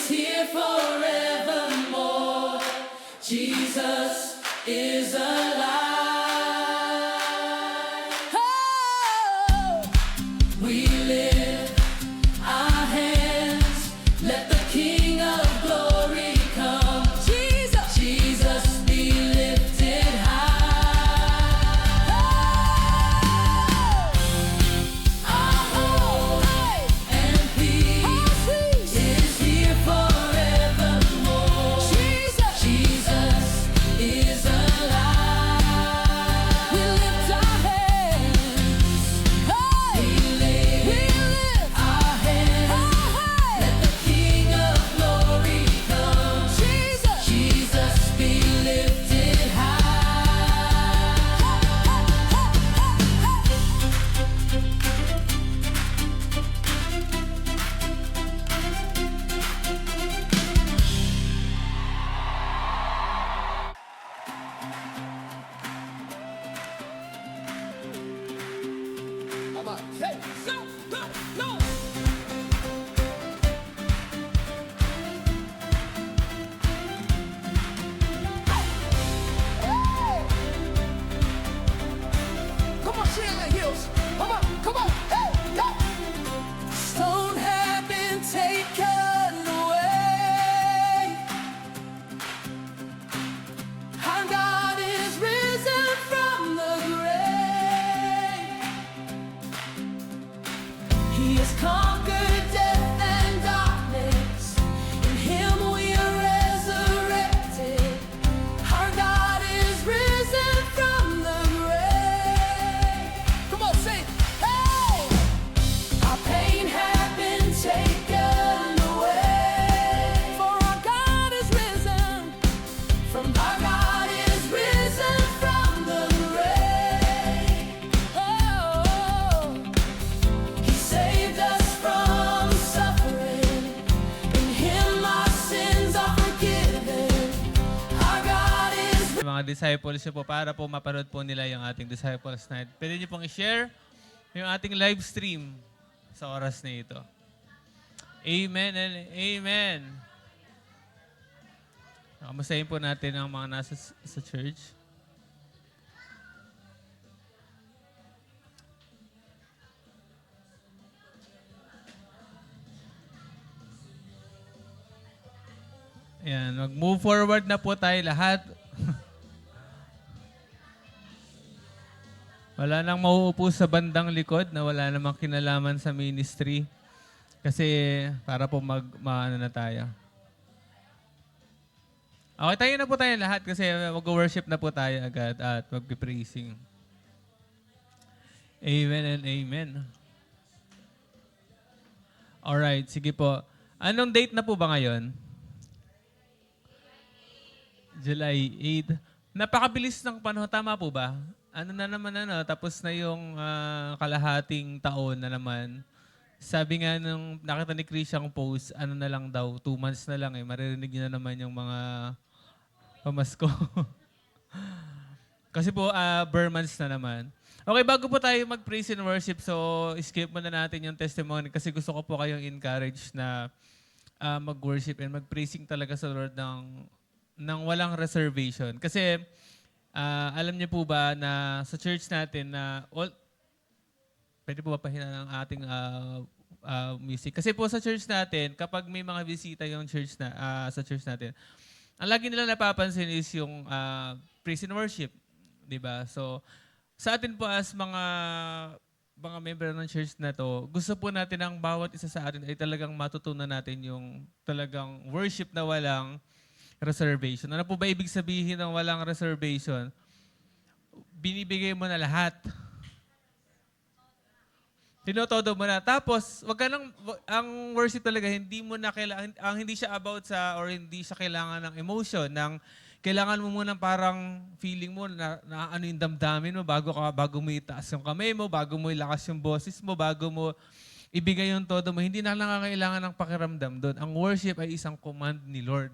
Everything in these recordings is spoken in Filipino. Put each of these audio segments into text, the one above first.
is here forevermore. Jesus is alive. Oh, we lift our hands, let the King of glory come. Jesus, Jesus be lifted high. Our hope and peace is here forevermore. Jesus, Jesus is alive. We lift our hands. We lift our hands. Let the King of glory come. Jesus, Jesus be lifted Come on. Hey, so, go, no. Come on, Shirley Hills. Come on, come on. Hey, go. Stone have been taken away. Our God is risen from the grave. He has conquered death and darkness. In Him we are resurrected. Our God is risen from the grave. Come on, sing. Hey! Our pain had been taken away. For our God is risen. Our God is risen from the grave. Oh, He saved us from suffering. In Him our sins are forgiven. Our God is Mga disciples niyo po para po mapanood po nila yung ating Disciples Night. Pwede niyo pong i-share yung ating live stream sa oras na ito. Amen and amen. Kamustahin po natin ang mga nasa sa church. Ayan, mag-move forward na po tayo lahat. Wala nang mauupo sa bandang likod na wala namang kinalaman sa ministry. Kasi para po maano na tayo. Okay, tayo na po tayo lahat kasi mag-worship na po tayo agad at mag-praising. Amen and amen. Alright, sige po. Anong date na po ba ngayon? July 8. Napakabilis ng panahon. Tama po ba? Ano na naman tapos na yung kalahating taon na naman. Sabi nga nung nakita ni Chris yung post, ano na lang daw, 2 months na lang maririnig niyo na naman yung mga pamasko. Kasi po, bare months na naman. Okay, bago po tayo mag-praise and worship, so skip muna natin yung testimony kasi gusto ko po kayong encourage na mag-worship and mag-praising talaga sa Lord ng walang reservation. Kasi alam niyo po ba na sa church natin na pwede po ba pahina ng ating music? Kasi po sa church natin, kapag may mga bisita yung church sa church natin, ang lagi nila napapansin is yung praise and worship. Diba? So, sa atin po as mga member ng church na to, gusto po natin ang bawat isa sa atin ay talagang matutunan natin yung talagang worship na walang reservation. Ano po ba ibig sabihin ng walang reservation? Binibigay mo na lahat. Tinotodo mo na. Tapos, wag ka nang, ang worship talaga, hindi mo na kailangan, hindi siya about sa, or hindi siya kailangan ng emotion, kailangan mo muna parang feeling mo na ano yung damdamin mo bago mo itaas yung kamay mo, bago mo ilakas yung boses mo, bago mo ibigay yung todo mo. Hindi na lang kailangan ng pakiramdam doon. Ang worship ay isang command ni Lord.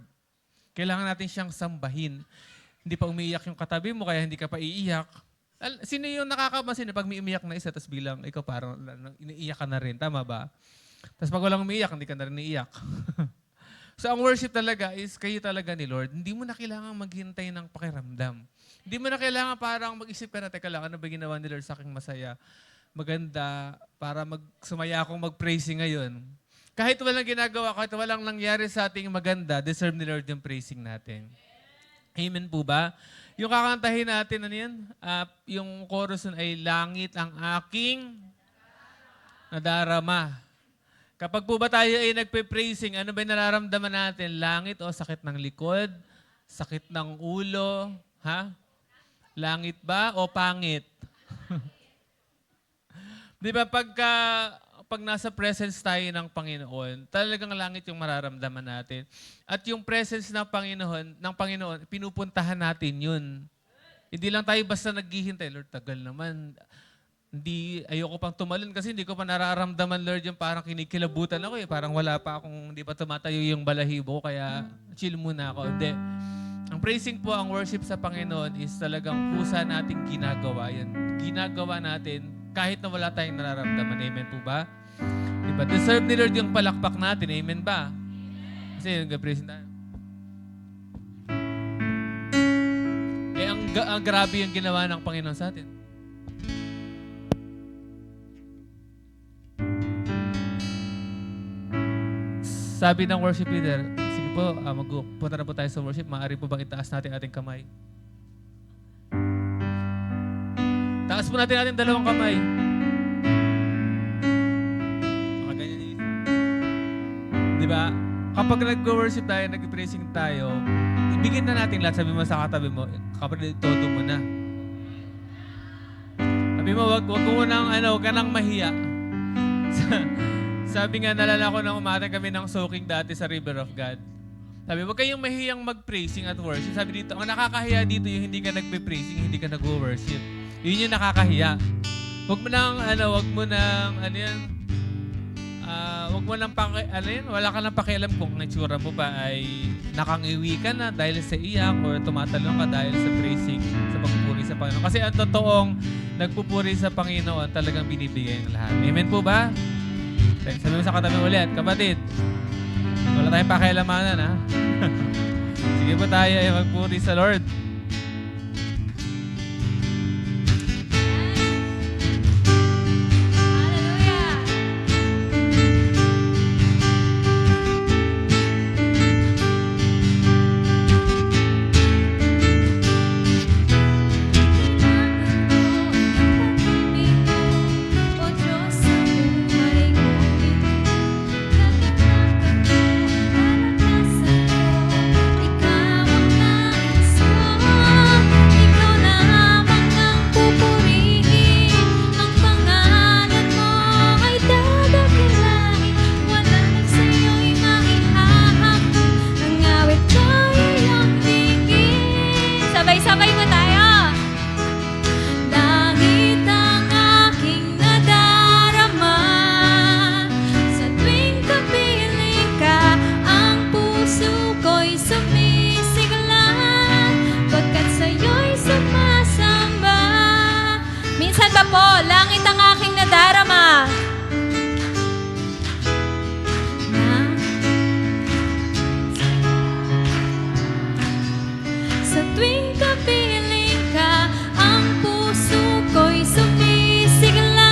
Kailangan natin siyang sambahin. Hindi pa umiiyak yung katabi mo, kaya hindi ka pa iiyak. Sino yung nakakapansin na pag may umiyak na isa, tapos bilang ikaw parang iniiyak ka na rin. Tama ba? Tapos pag walang umiiyak, hindi ka na rin iiyak. So ang worship talaga is kayo talaga ni Lord. Hindi mo na kailangan maghintay ng pakiramdam. Hindi mo na kailangan parang mag-isip ka na, teka lang, ano ba ginawa ni Lord sa aking masaya? Maganda, para sumaya akong mag-praising ngayon. Kahit walang ginagawa, kahit walang nangyari sa ating maganda, deserve ni Lord yung praising natin. Amen po ba? Yung kakantahin natin, ano yan? Yung chorus nun ay, langit ang aking nadarama. Kapag po ba tayo ay nagpe-praising, ano ba yung nararamdaman natin? Langit o sakit ng likod? Sakit ng ulo? Ha? Langit ba o pangit? Di ba pag nasa presence tayo ng Panginoon, talagang langit yung mararamdaman natin. At yung presence ng Panginoon, pinupuntahan natin yun. Hindi lang tayo basta naghihintay, Lord, tagal naman. Ayoko pang tumalon kasi hindi ko pa nararamdaman, Lord, yung parang kinikilabutan ako eh. Parang wala pa akong, hindi pa tumatayo yung balahibo, kaya chill muna ako. Hindi. Ang praising po, ang worship sa Panginoon is talagang pusa nating ginagawa. Yan. Ginagawa natin kahit na wala tayong nararamdaman. Amen po ba? Diba? Deserve ni Lord yung palakpak natin. Amen ba? Kasi yung praising tayo. Eh, ang grabe yung ginawa ng Panginoon sa atin. Sabi ng worship leader, sige po, magpunta na po tayo sa worship. Maaari po bang itaas natin ating kamay? Taas po natin ating dalawang kamay. Makaganyan yung isa. Diba? Kapag nag-worship tayo, nag-praising tayo, ibigin na natin lahat. Sabi mo sa katabi mo, kapag todo mo na. Sabi mo, wag mo nang, wag ka nang mahiya. Sabi nga, nalala ko nang umatang kami ng soaking dati sa River of God. Sabi, huwag kayong mahiyang mag-praising at worship. Sabi dito, ang nakakahiya dito yung hindi ka nagpe-praising, hindi ka nag-worship. Yun yung nakakahiya. Huwag mo nang, wag mo nang wala ka nang pakialam kung ang itsura mo ba ay nakangiwi ka na dahil sa iyak or tumatalong ka dahil sa praising, sa pagpupuri sa Panginoon. Kasi ang totoong nagpupuri sa Panginoon talagang binibigay ang lahat. Amen po ba? Sabi mo sa katabi ulit, kapatid, wala tayong pakialamanan, ha? Sige po tayo ay magpuri sa Lord. Sabay-sabay mo tayo. Langit ang aking nadarama. Sa tuwing kapiling ka, ang puso ko'y sumisigla. Pagkat sa'yo'y sumasamba. Minsan ba po, langit ang aking nadarama. Sa tuwing kapiling ka, ang puso ko'y sumisigla.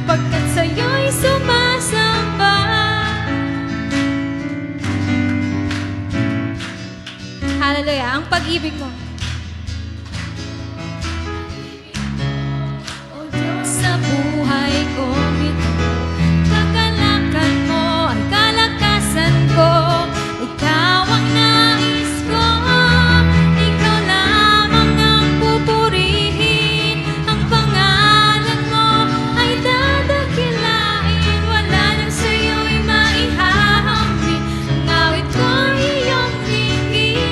Pagkat sa'yo'y sumasamba. Hallelujah, ang pag-ibig mo. O Diyos sa buhay ko ito, kagalakan mo ay kalakasan ko. Ikaw ang nais ko. Ikaw lamang ang pupurihin. Ang pangalan mo ay dadakilain. Wala nang sa'yo'y maihahambing. Ang awit ko'y iyong dinggin.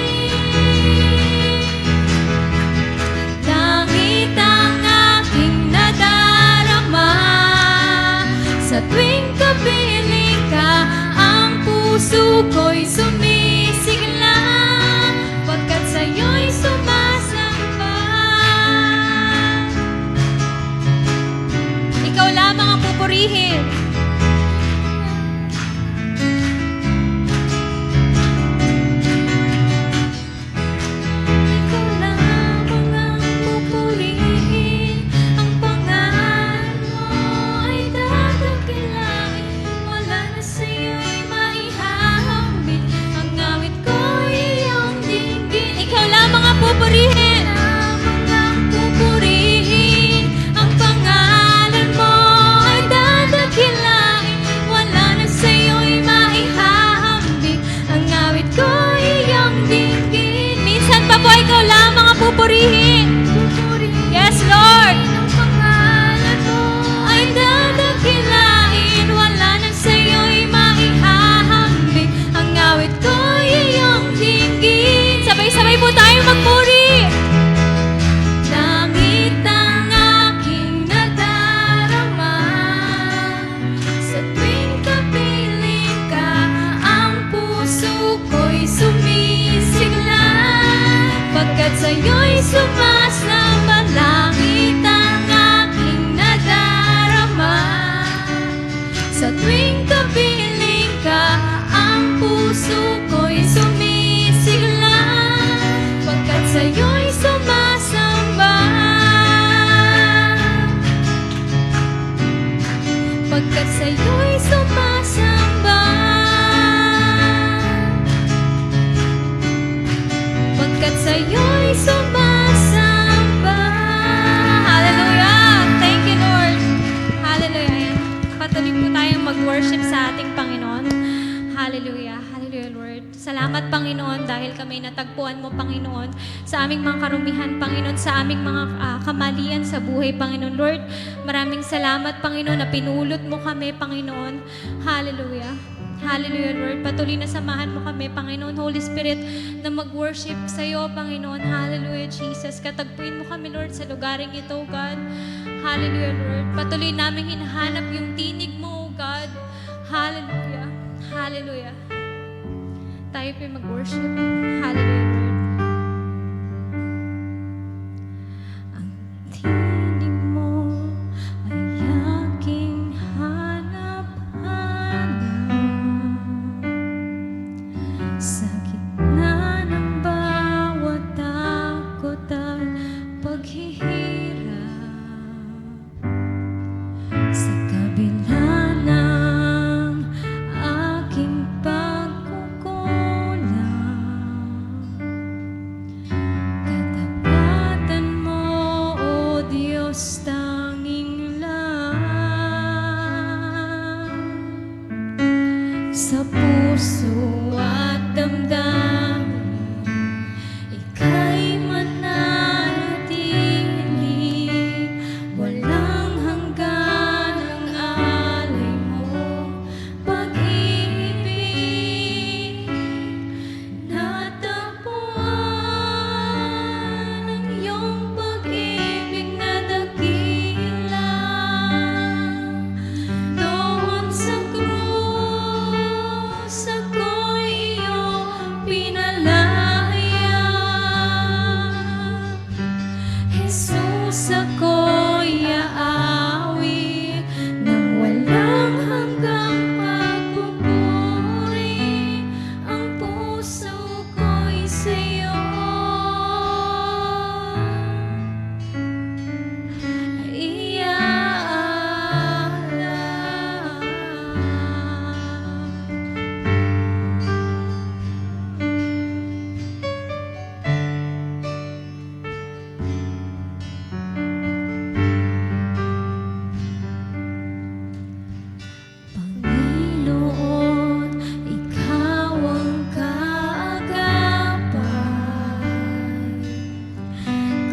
ikaw lamang ang pupurihin. Yes, Lord. Ay dadakilain, wala nang sa'yo'y maihahambing. Ang awit ko'y iyong dinggin. Sabay-sabay po tayo magpuri. Langit ang aking nadarama. Sa tuwing kapiling ka, ang puso ko'y sumisigla. Pagkat sa'yo'y sumasamba. Langit ang aking nadarama. Sa tuwing kapiling ka, ang puso ko'y sumisigla. Pagkat sa'yo'y sumasamba. Pagkat sa'yo'y sumasamba. Pagkat sa'yo'y sumasamba. Hallelujah! Thank you, Lord. Hallelujah. Ayan. Patuloy po tayong mag-worship sa ating Panginoon. Hallelujah. Hallelujah, Lord. Salamat, Panginoon, dahil kami natagpuan mo, Panginoon, sa aming mga karumihan, Panginoon, sa aming mga kamalian sa buhay, Panginoon. Lord, maraming salamat, Panginoon, na pinulot mo kami, Panginoon. Hallelujah. Hallelujah, Lord. Patuloy na samahan mo kami, Panginoon, Holy Spirit, na mag-worship sa iyo, Panginoon. Hallelujah, Jesus. Katagpuin mo kami, Lord, sa lugaring ito, God. Hallelujah, Lord. Patuloy namin hinahanap yung tinig mo, God. Hallelujah. Hallelujah. Tayo po'y mag-worship. Hallelujah, Lord. Ang tinig mo ay aking hanap-hanap. Sa gitna ng bawat takot at paghihirap, sa kabila ng aking pagkukulang, katapatan mo, O Diyos, tanging lang. Sa puso at damdamin, ika'y mananatili. Walang hanggan ang alay mo, pag-ibig. Natagpuan ang iyong pag-ibig na dakila. Doon sa krus, ako'y iyong pinalaya. Jesus, ako'y aawi ng walang hanggang pagpupuri. Ang puso ko'y sa'yo Panginoon, ikaw ang kaagapay.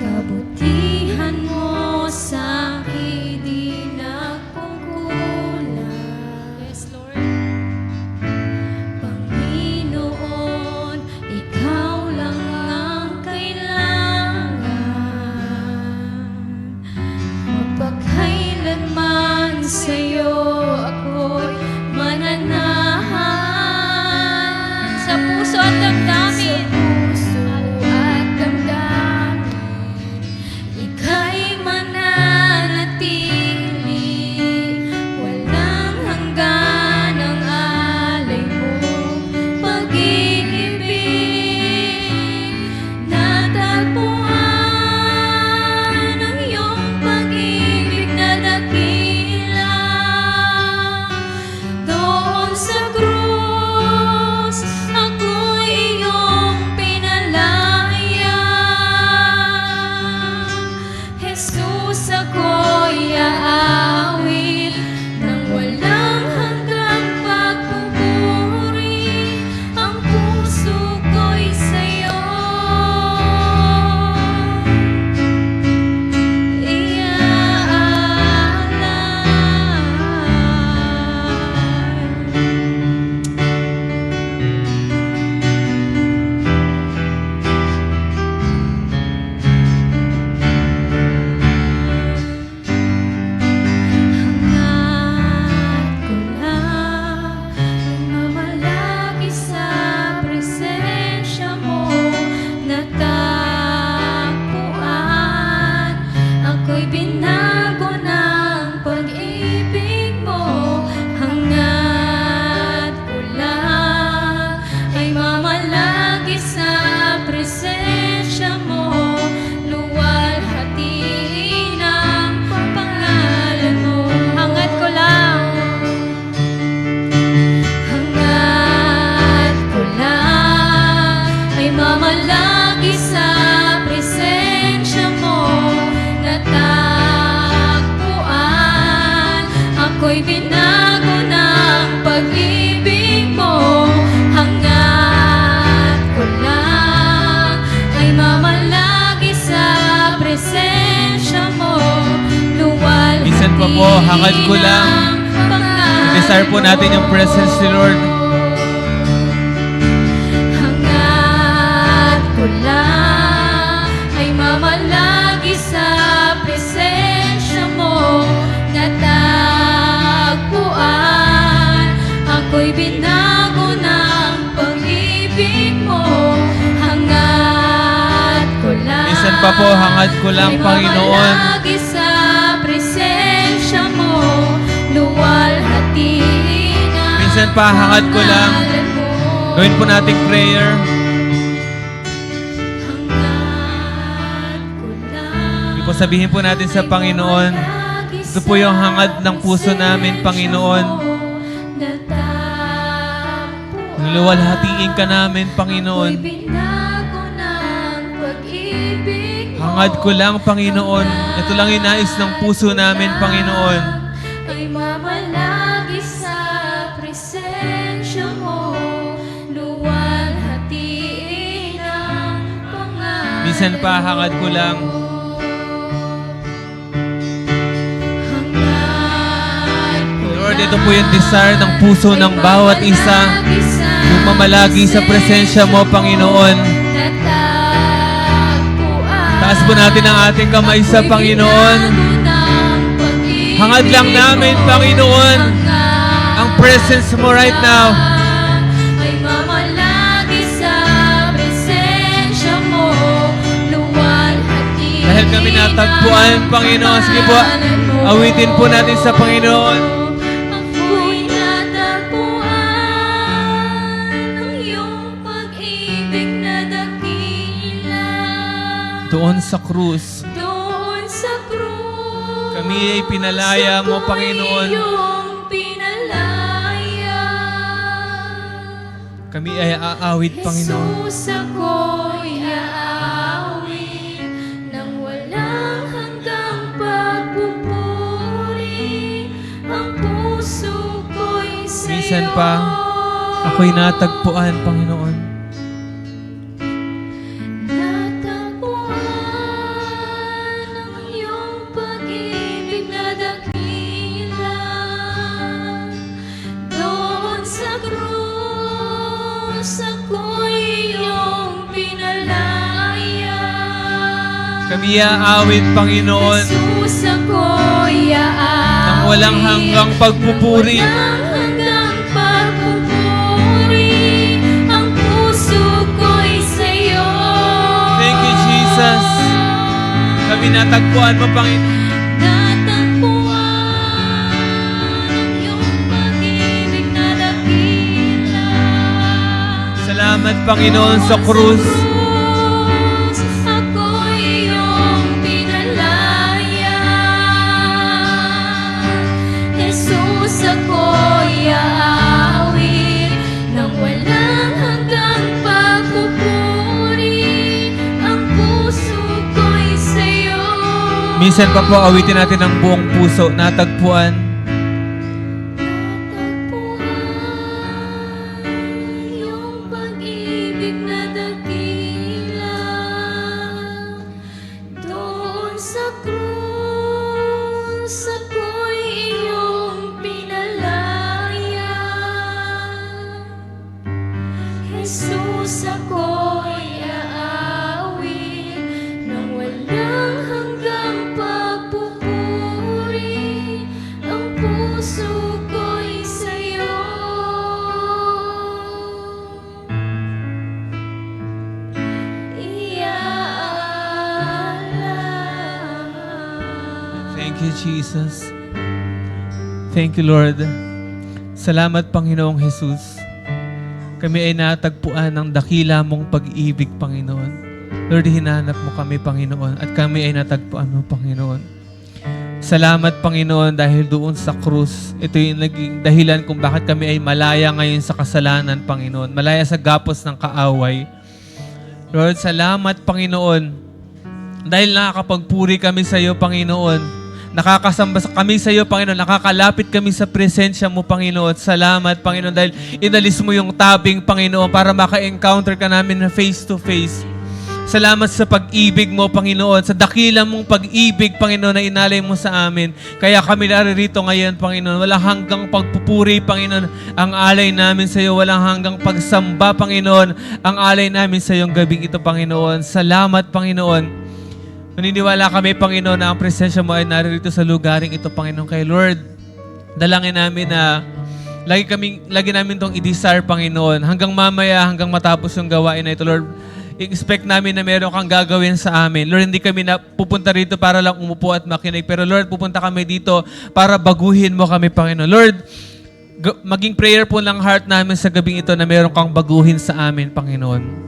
Kabutihan mo sa'kin di nagkukulang. Yes, Lord. Panginoon, ikaw lang ang kailangan. Magpakailanman sa'yo ako'y mananahan. Sa puso at damdamin. Ika'y mananatili. Walang hanggan ang alay mo, pag-ibig. Natagpuan ang iyong pag-ibig na dakila. Doon sa krus, ako'y iyong mamalagi sa presensya mo, luwalhatiin ang pangalan mo. Hangad ko lang, hangad ko lang ay mamalagi sa presensya mo, natagpuan ako'y binago ng pag-ibig mo. Hangad ko lang ay mamalagi sa presensya mo, luwalhatiin Minsan pa po, hangad ko lang. ang pangalan Desire po natin yung presence ni Lord. Hangad ko lang ay mamalagi sa presensya mo, natagpuan ako'y binago ng pag-ibig mo. Hangad ko lang, Minsan pa po, hangad ko lang, ay Panginoon. mamalagi sa presensya mo, luwalhatiin ang Minsan pa, hangad ko lang. pangalan mo. Gawin po nating prayer. Hangad ko lang, Ipo sabihin po natin sa Panginoon, ito po yung hangad ng puso namin, Panginoon. Luwalhatiin ka namin, Panginoon. Hangad ko lang, Panginoon. Ito lang yung nais ng puso namin, Panginoon. Ay mamalagi sa presensya mo, luwalhatiin ang pangalan Minsan pa, hangad ko lang. Lord, ito po yung desire ng puso ng bawat isa. Yung mamalagi sa presensya mo, Panginoon. Taas po natin ang ating kamay sa Panginoon. Hangad lang namin, Panginoon, ang presence mo right now. Ay mamalagi sa presensya mo, luwalhatiin Dahil kami natagpuan, Panginoon. Sige po, awitin po natin sa Panginoon. Ako'y natagpuan ng iyong pag-ibig na dakila. Doon sa krus, Doon sa krus, kami ay pinalaya mo, Panginoon. iyong pinalaya. Kami ay aawit, Panginoon. Jesus, ako'y aawit nang walang hanggang pagpupuri. Ang puso ko'y sa'yo. Minsan pa, ako'y natagpuan, Panginoon. Natagpuan ang iyong pag-ibig na dakila. Doon sa krus, ako'y iyong pinalaya. Kami aawit, Panginoon, Jesus, ako'y aawit nang walang hanggang pagpupuri. walang hanggang pagpupuri. Ang puso ko'y sa'yo. Thank you, Jesus. Kami natagpuan mo, Panginoon. Natagpuan ang iyong pag-ibig na dakila. Salamat, Panginoon, sa krus. Ako'y iyong pinalaya. Jesus, ako'y aawit nang walang hanggang pagpupuri. Ang puso ko'y sa'yo. Minsan pa po, awitin natin ang buong puso. Natagpuan. Natagpuan iyong pag-ibig na dakila. Doon sa krus, ako'y iyong pinalaya. Jesus, ako'y aawit nang walang hanggang pagpupuri. Ang puso ko'y sa'yo. Iaalay. Thank you, Jesus. Thank you, Lord. Salamat, Panginoong Jesus. Kami ay natagpuan ng dakila mong pag-ibig, Panginoon. Lord, hinanap mo kami, Panginoon, at kami ay natagpuan mo, Panginoon. Salamat, Panginoon, dahil doon sa krus, ito yung naging dahilan kung bakit kami ay malaya ngayon sa kasalanan, Panginoon. Malaya sa gapos ng kaaway. Lord, salamat, Panginoon, dahil nakakapagpuri kami sa iyo, Panginoon. Nakakasamba kami sa iyo, Panginoon. Nakakalapit kami sa presensya mo, Panginoon. Salamat, Panginoon, dahil inalis mo yung tabing, Panginoon, para maka-encounter ka namin na face to face. Salamat sa pag-ibig mo, Panginoon, sa dakilang mong pag-ibig, Panginoon, na inalay mo sa amin. Kaya kami naririto ngayon, Panginoon. Walang hanggang pagpupuri, Panginoon, ang alay namin sa iyo. Walang hanggang pagsamba, Panginoon, ang alay namin sa iyong gabing ito, Panginoon. Salamat, Panginoon. Naniniwala kami, Panginoon, na ang presensya mo ay naririto sa lugaring ito, Panginoon. Kay Lord, dalangin namin na lagi namin itong i-desire, Panginoon. Hanggang mamaya, hanggang matapos yung gawain na ito, Lord, i-expect namin na meron kang gagawin sa amin. Lord, hindi kami na pupunta rito para lang umupo at makinig. Pero Lord, pupunta kami dito para baguhin mo kami, Panginoon. Lord, maging prayer po ng heart namin sa gabing ito na meron kang baguhin sa amin, Panginoon.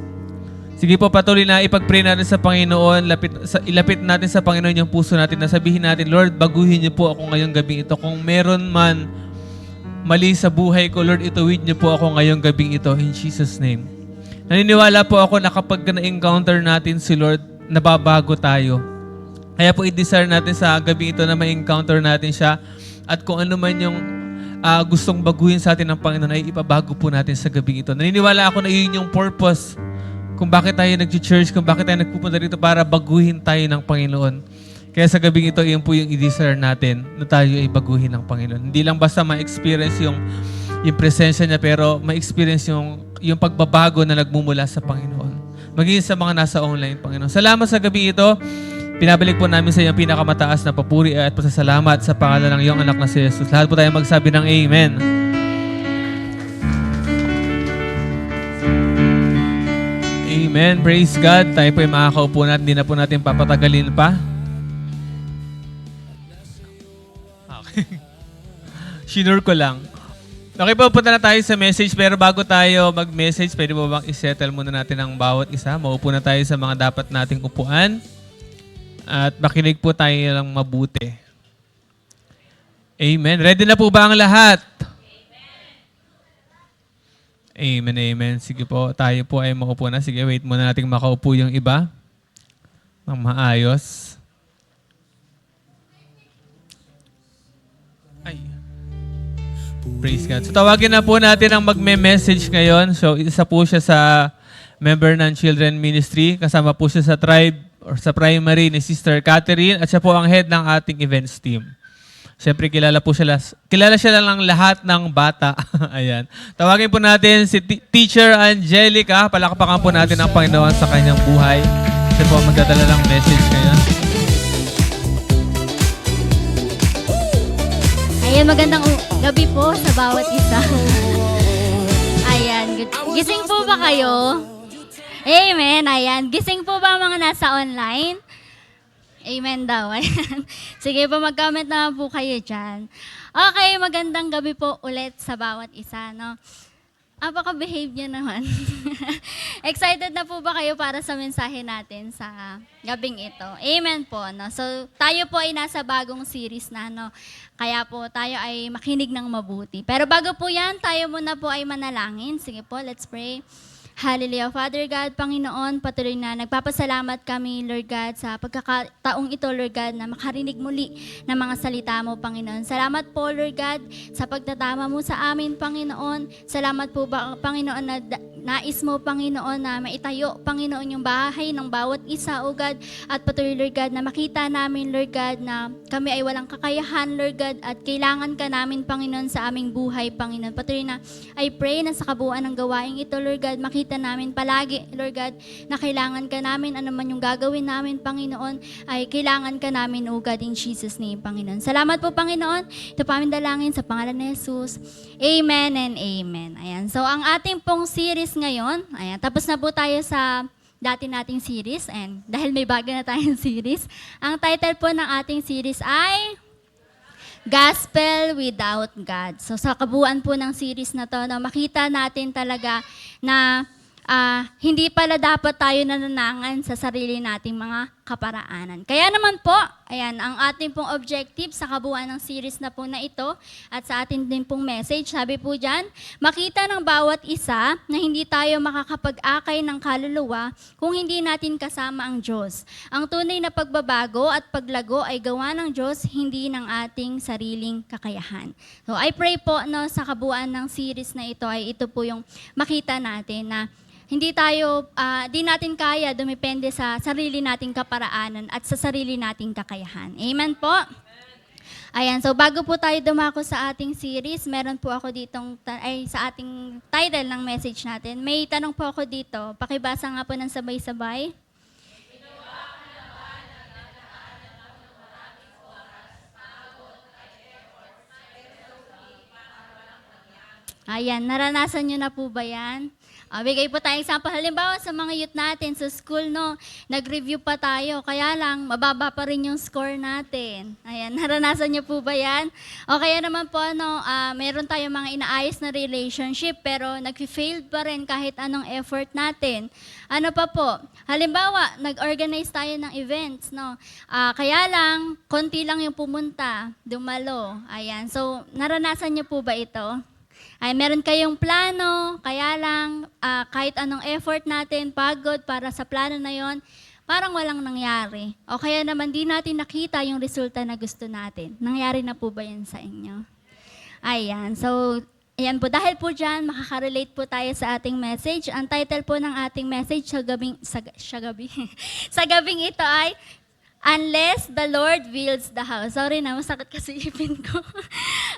Sige po, patuloy na ipag-pray natin sa Panginoon. Ilapit natin sa Panginoon yung puso natin na sabihin natin, Lord, baguhin niyo po ako ngayong gabing ito. Kung meron man mali sa buhay ko, Lord, ituwid niyo po ako ngayong gabing ito. In Jesus' name. Naniniwala po ako na kapag na-encounter natin si Lord, nababago tayo. Kaya po i-desire natin sa gabing ito na ma-encounter natin siya. At kung ano man yung gustong baguhin sa atin ng Panginoon, ay ipabago po natin sa gabing ito. Naniniwala ako na yun yung purpose kung bakit tayo nag-church, kung bakit tayo nagpupunta rito para baguhin tayo ng Panginoon. Kaya sa gabing ito, yun po yung i-desire natin na tayo ay baguhin ng Panginoon. Hindi lang basta ma-experience yung presensya niya, pero ma-experience yung pagbabago na nagmumula sa Panginoon. Maging sa mga nasa online, Panginoon. Salamat sa gabing ito. Pinabalik po namin sa iyong pinakamataas na papuri at pasasalamat sa pangalan ng iyong anak na si Jesus. Lahat po tayo magsabi ng Amen. Amen. Praise God. Tayo po ay makakaupo natin. Hindi na po natin papatagalin pa. Okay. Shinure ko lang. Okay po, punta na tayo sa message. Pero bago tayo mag-message, pwede mo bang isettle muna natin ang bawat isa? Maupo na tayo sa mga dapat nating upuan. At makinig po tayo lang mabuti. Amen. Ready na po ba ang lahat? Amen, amen. Sige po, tayo po ay makaupo na. Sige, wait muna natin makaupo yung iba ng maayos. Ay. Praise God. So tawagin na po natin ang magme-message ngayon. So isa po siya sa member ng Children Ministry. Kasama po siya sa tribe or sa primary ni Sister Catherine. At siya po ang head ng ating events team. Siyempre, kilala siya lang ng lahat ng bata. Ayan. Tawagin po natin si Teacher Angelica. Palakpakan po natin ang Panginoon sa kanyang buhay. Siya po magdadala ng message ngayon. Ayan, magandang gabi po sa bawat isa. Ayan, gising po ba kayo? Amen, ayan. Gising po ba mga nasa online? Amen daw. Ayan. Sige po, mag-comment na po kayo dyan. Okay, magandang gabi po ulit sa bawat isa, no? Apaka-behave niyo naman. Excited na po ba kayo para sa mensahe natin sa gabing ito? Amen po, no? So, tayo po ay nasa bagong series na, no? Kaya po, tayo ay makinig ng mabuti. Pero bago po yan, tayo muna po ay manalangin. Sige po, let's pray. Hallelujah. Father God, Panginoon, patuloy na nagpapasalamat kami, Lord God, sa pagkakataong ito, Lord God, na makarinig muli ng mga salita mo, Panginoon. Salamat po, Lord God, sa pagtatama mo sa amin, Panginoon. Salamat po, Panginoon, na nais mo, Panginoon, na maitayo, Panginoon, yung bahay ng bawat isa, O God. At patuloy, Lord God, na makita namin, Lord God, na kami ay walang kakayahan, Lord God, at kailangan ka namin, Panginoon, sa aming buhay, Panginoon. Patuloy na, I pray na sa kabuuan ng gawaing ito, Lord God, makita namin palagi, Lord God, na kailangan ka namin, ano man yung gagawin namin, Panginoon, ay kailangan ka namin, O God, in Jesus' name, Panginoon. Salamat po, Panginoon. Ito pa aming dalangin sa pangalan ni Jesus. Amen and amen. Ayan. So, ang ating pong series ngayon, ayan, tapos na po tayo sa dati nating series, and dahil may bago na tayong series, ang title po ng ating series ay Gospel Without God. So sa kabuuan po ng series na to, no, makita natin talaga na hindi pala dapat tayo nananangan sa sarili nating mga kaparaanan. Kaya naman po, ayan, ang ating pong objective sa kabuuan ng series na po na ito at sa ating din pong message, sabi po dyan, makita ng bawat isa na hindi tayo makakapag-akay ng kaluluwa kung hindi natin kasama ang Diyos. Ang tunay na pagbabago at paglago ay gawa ng Diyos, hindi ng ating sariling kakayahan. So I pray po no, sa kabuuan ng series na ito ay ito po yung makita natin na hindi tayo, di natin kaya dumepende sa sarili nating kaparaanan at sa sarili nating kakayahan. Amen po? Ayan, so bago po tayo dumako sa ating series, meron po ako ditong, sa ating title ng message natin, may tanong po ako dito. Pakibasa nga po ng sabay-sabay. Ayan, naranasan nyo na po ba yan? Bigay po tayong example. Halimbawa sa mga youth natin sa school, no, nag-review pa tayo. Kaya lang, mababa pa rin yung score natin. Ayan, naranasan nyo po ba yan? O kaya naman po, no, meron tayong mga inaayos na relationship, pero nag-failed pa rin kahit anong effort natin. Ano pa po? Halimbawa, nag-organize tayo ng events, no. Kaya lang, konti lang yung pumunta, dumalo. Ayan, so naranasan nyo po ba ito? Ay, meron kayong plano, kaya lang kahit anong effort natin, pagod para sa plano na yon, parang walang nangyari. O kaya naman di natin nakita yung resulta na gusto natin. Nangyari na po ba yan sa inyo? Ayan, so ayan po, dahil po dyan, makaka-relate po tayo sa ating message. Ang title po ng ating message sa gabing ito ay Unless the Lord builds the house. Sorry na, masakit kasi ipin ko.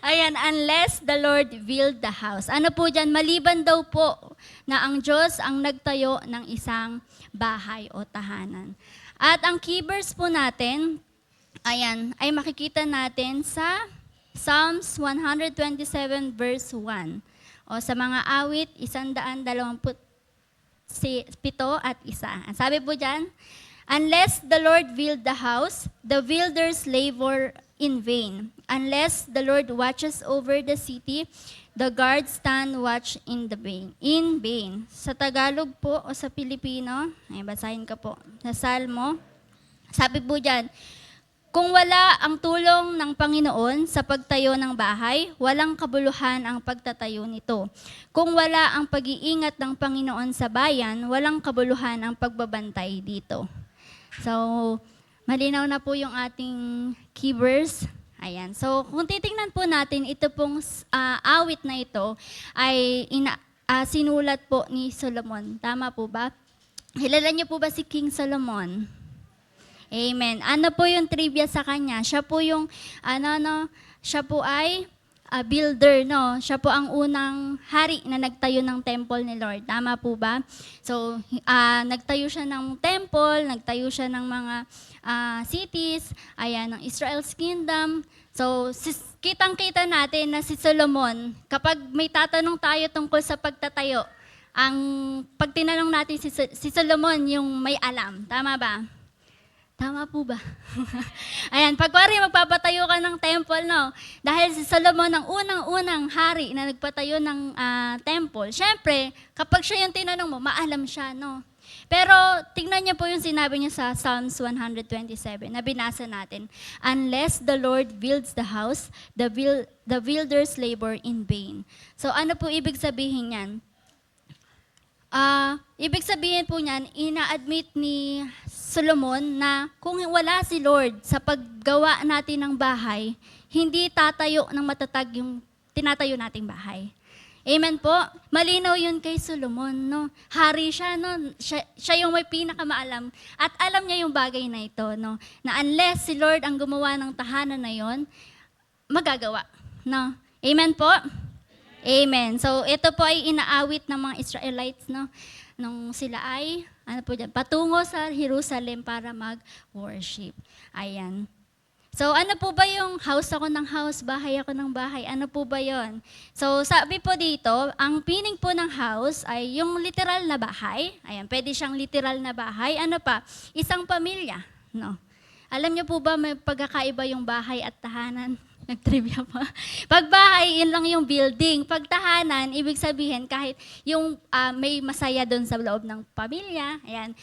Ayan, unless the Lord build the house. Ano po dyan? Maliban daw po na ang Diyos ang nagtayo ng isang bahay o tahanan. At ang key verse po natin, ayan, ay makikita natin sa Psalms 127 verse 1. O sa mga awit, 127 at 1. Sabi po dyan, unless the Lord build the house, the builders labor in vain. Unless the Lord watches over the city, the guards stand watch in vain. Sa Tagalog po o sa Pilipino, ay basahin ko po. Sa Salmo, sabi po dyan, kung wala ang tulong ng Panginoon sa pagtayo ng bahay, walang kabuluhan ang pagtatayo nito. Kung wala ang pag-iingat ng Panginoon sa bayan, walang kabuluhan ang pagbabantay dito. So, malinaw na po yung ating key verse. Ayan. So, kung titingnan po natin, ito pong awit na ito ay sinulat po ni Solomon. Tama po ba? Kilala niyo po ba si King Solomon? Amen. Ano po yung trivia sa kanya? Siya po yung, siya po ay builder, no? Siya po ang unang hari na nagtayo ng temple ni Lord. Tama po ba? So, nagtayo siya ng temple, nagtayo siya ng mga cities, ayan, ng Israel's kingdom. So, kitang-kita natin na si Solomon, kapag may tatanong tayo tungkol sa pagtatayo, pag tinanong natin si Solomon yung may alam. Tama ba? Tama po ba? Ayan, pagwari magpapatayo ka ng temple, no? Dahil si Solomon ang unang-unang hari na nagpatayo ng temple. Siyempre, kapag siya yung tinanong mo, maalam siya, no? Pero tingnan niyo po yung sinabi niya sa Psalms 127 na binasa natin. Unless the Lord builds the house, the builders labor in vain. So ano po ibig sabihin niyan? Ibig sabihin po niyan, ina-admit ni Solomon na kung wala si Lord sa paggawa natin ng bahay, hindi tatayo ng matatag yung tinatayo nating bahay. Amen po? Malinaw yun kay Solomon, no? Hari siya, no? Siya yung may pinakamaalam. At alam niya yung bagay na ito, no? Na unless si Lord ang gumawa ng tahanan na yon, magagawa, no? Amen po? Amen. So, ito po ay inaawit ng mga Israelites, no? Nung sila ay, patungo sa Jerusalem para mag-worship. Ayan. So, ano po ba yung house ako ng house, bahay ako ng bahay? Ano po ba yon? So, sabi po dito, ang meaning po ng house ay yung literal na bahay. Ayan, pwede siyang literal na bahay. Ano pa? Isang pamilya, no? Alam niyo po ba may pagkakaiba yung bahay at tahanan? Nag-trivia pa. Pag bahay, yun lang yung building. Pag tahanan, ibig sabihin kahit yung may masaya doon sa loob ng pamilya, ayan,